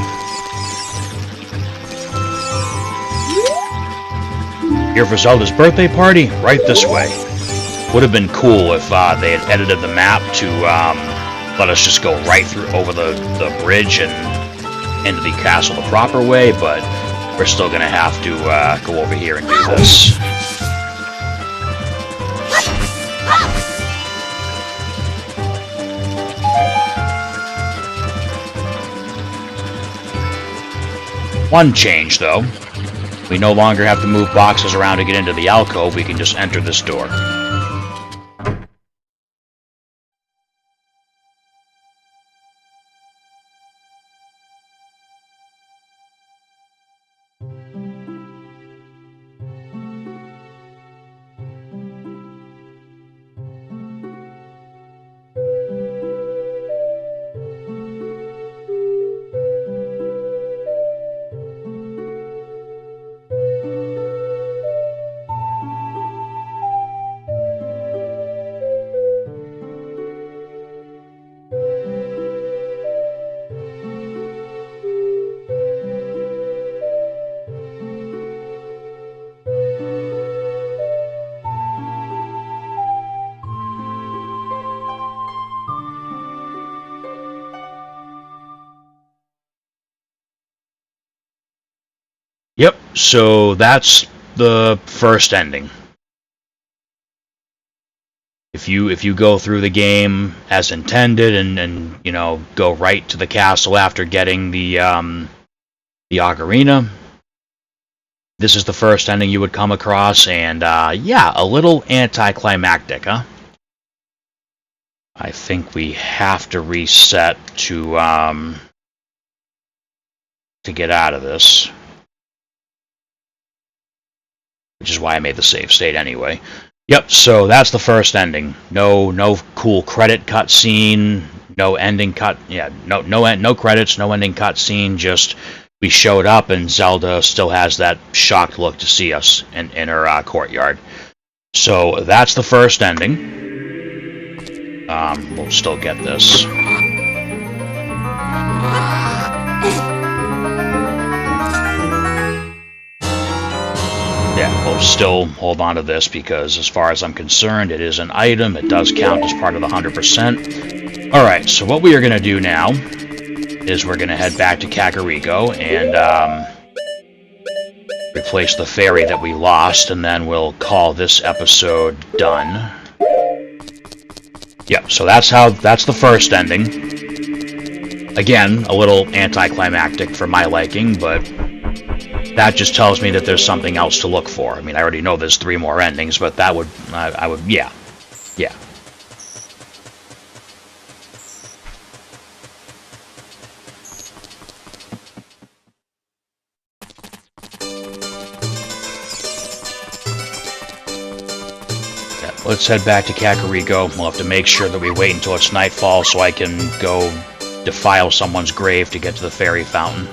Here for Zelda's birthday party? Right this way. Would have been cool if they had edited the map to let us just go right through over the bridge and into the castle the proper way, but we're still going to have to go over here and do this. One change, though. We no longer have to move boxes around to get into the alcove, we can just enter this door. Yep, so that's the first ending. If you go through the game as intended and you know, go right to the castle after getting the Ocarina, this is the first ending you would come across, and yeah, a little anticlimactic, huh? I think we have to reset to get out of this. Which is why I made the save state anyway. Yep, so that's the first ending. No cool credit cutscene, no ending cut. Yeah, no credits, no ending cutscene. Just we showed up and Zelda still has that shocked look to see us in her courtyard. So that's the first ending. We'll still get this. So still hold on to this, because as far as I'm concerned, it is an item. It does count as part of the 100%. Alright, so what we are going to do now is we're going to head back to Kakariko and replace the fairy that we lost, and then we'll call this episode done. Yep, so that's the first ending. Again, a little anticlimactic for my liking, but that just tells me that there's something else to look for. I mean, I already know there's 3 more endings, but that would, yeah. Yeah. Let's head back to Kakariko. We'll have to make sure that we wait until it's nightfall so I can go defile someone's grave to get to the fairy fountain.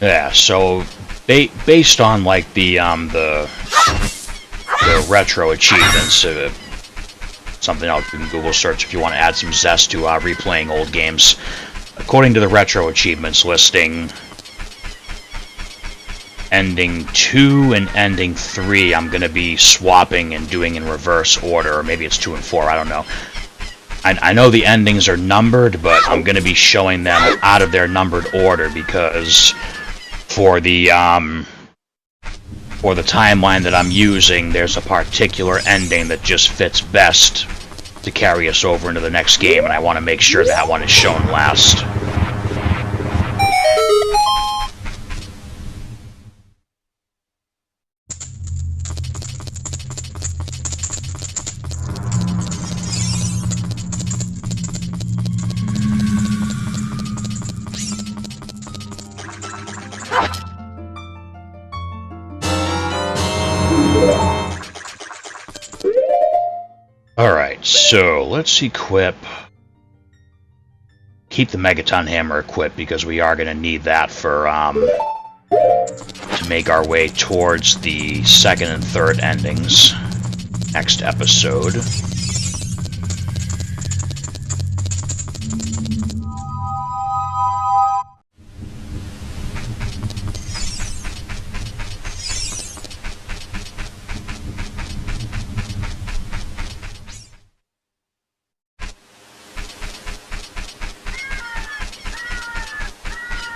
Yeah, so based on like the retro achievements, something else you can Google search if you want to add some zest to replaying old games. According to the retro achievements listing, ending 2 and ending 3, I'm going to be swapping and doing in reverse order, or maybe it's 2 and 4, I don't know. I know the endings are numbered, but I'm going to be showing them out of their numbered order because for the timeline that I'm using, there's a particular ending that just fits best to carry us over into the next game, and I want to make sure that one is shown last. Alright, so let's equip... Keep the Megaton Hammer equipped, because we are going to need that for, to make our way towards the 2nd and 3rd endings next episode.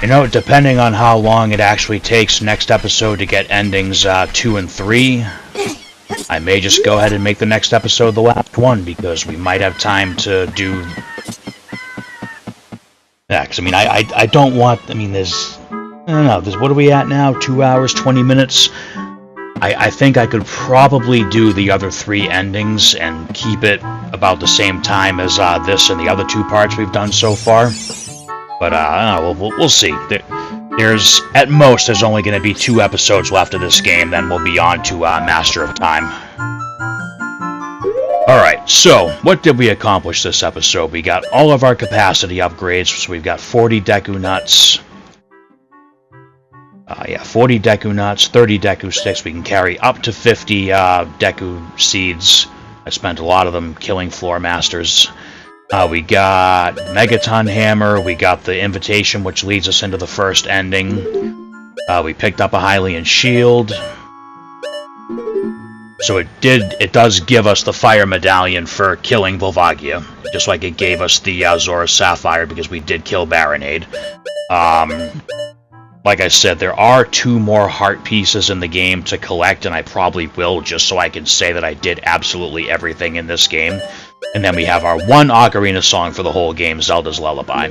You know, depending on how long it actually takes next episode to get endings 2 and 3, I may just go ahead and make the next episode the last one, because we might have time to do... Yeah, because, I mean, I don't want... I mean, there's... I don't know, what are we at now? 2 hours, 20 minutes? I think I could probably do the other 3 endings and keep it about the same time as this and the other 2 parts we've done so far. But, I don't know, we'll see. There's, at most, there's only going to be 2 episodes left of this game, then we'll be on to Master of Time. Alright, so, what did we accomplish this episode? We got all of our capacity upgrades, so we've got 40 Deku Nuts. 40 Deku Nuts, 30 Deku Sticks. We can carry up to 50 Deku Seeds. I spent a lot of them killing Floor Masters. We got Megaton Hammer, we got the Invitation, which leads us into the first ending. We picked up a Hylian Shield. So it does give us the Fire Medallion for killing Volvagia, just like it gave us the Zora Sapphire because we did kill Baronade. Like I said, there are 2 more heart pieces in the game to collect, and I probably will, just so I can say that I did absolutely everything in this game. And then we have our 1 Ocarina song for the whole game, Zelda's Lullaby.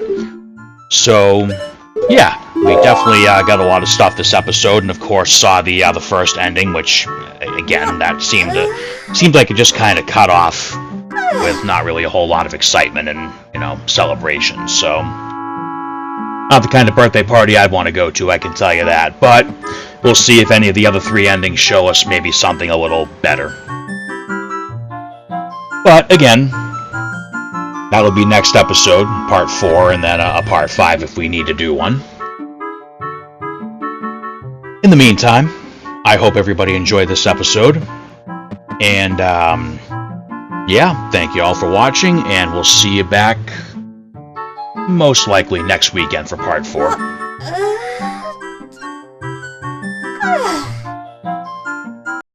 So, yeah, we definitely got a lot of stuff this episode, and of course saw the first ending, which again that seemed like it just kind of cut off with not really a whole lot of excitement and celebration. So not the kind of birthday party I'd want to go to, I can tell you that. But we'll see if any of the other 3 endings show us maybe something a little better. But again, that'll be next episode, part 4, and then a part 5 if we need to do one. In the meantime, I hope everybody enjoyed this episode. And, yeah, thank you all for watching, and we'll see you back most likely next weekend for part 4.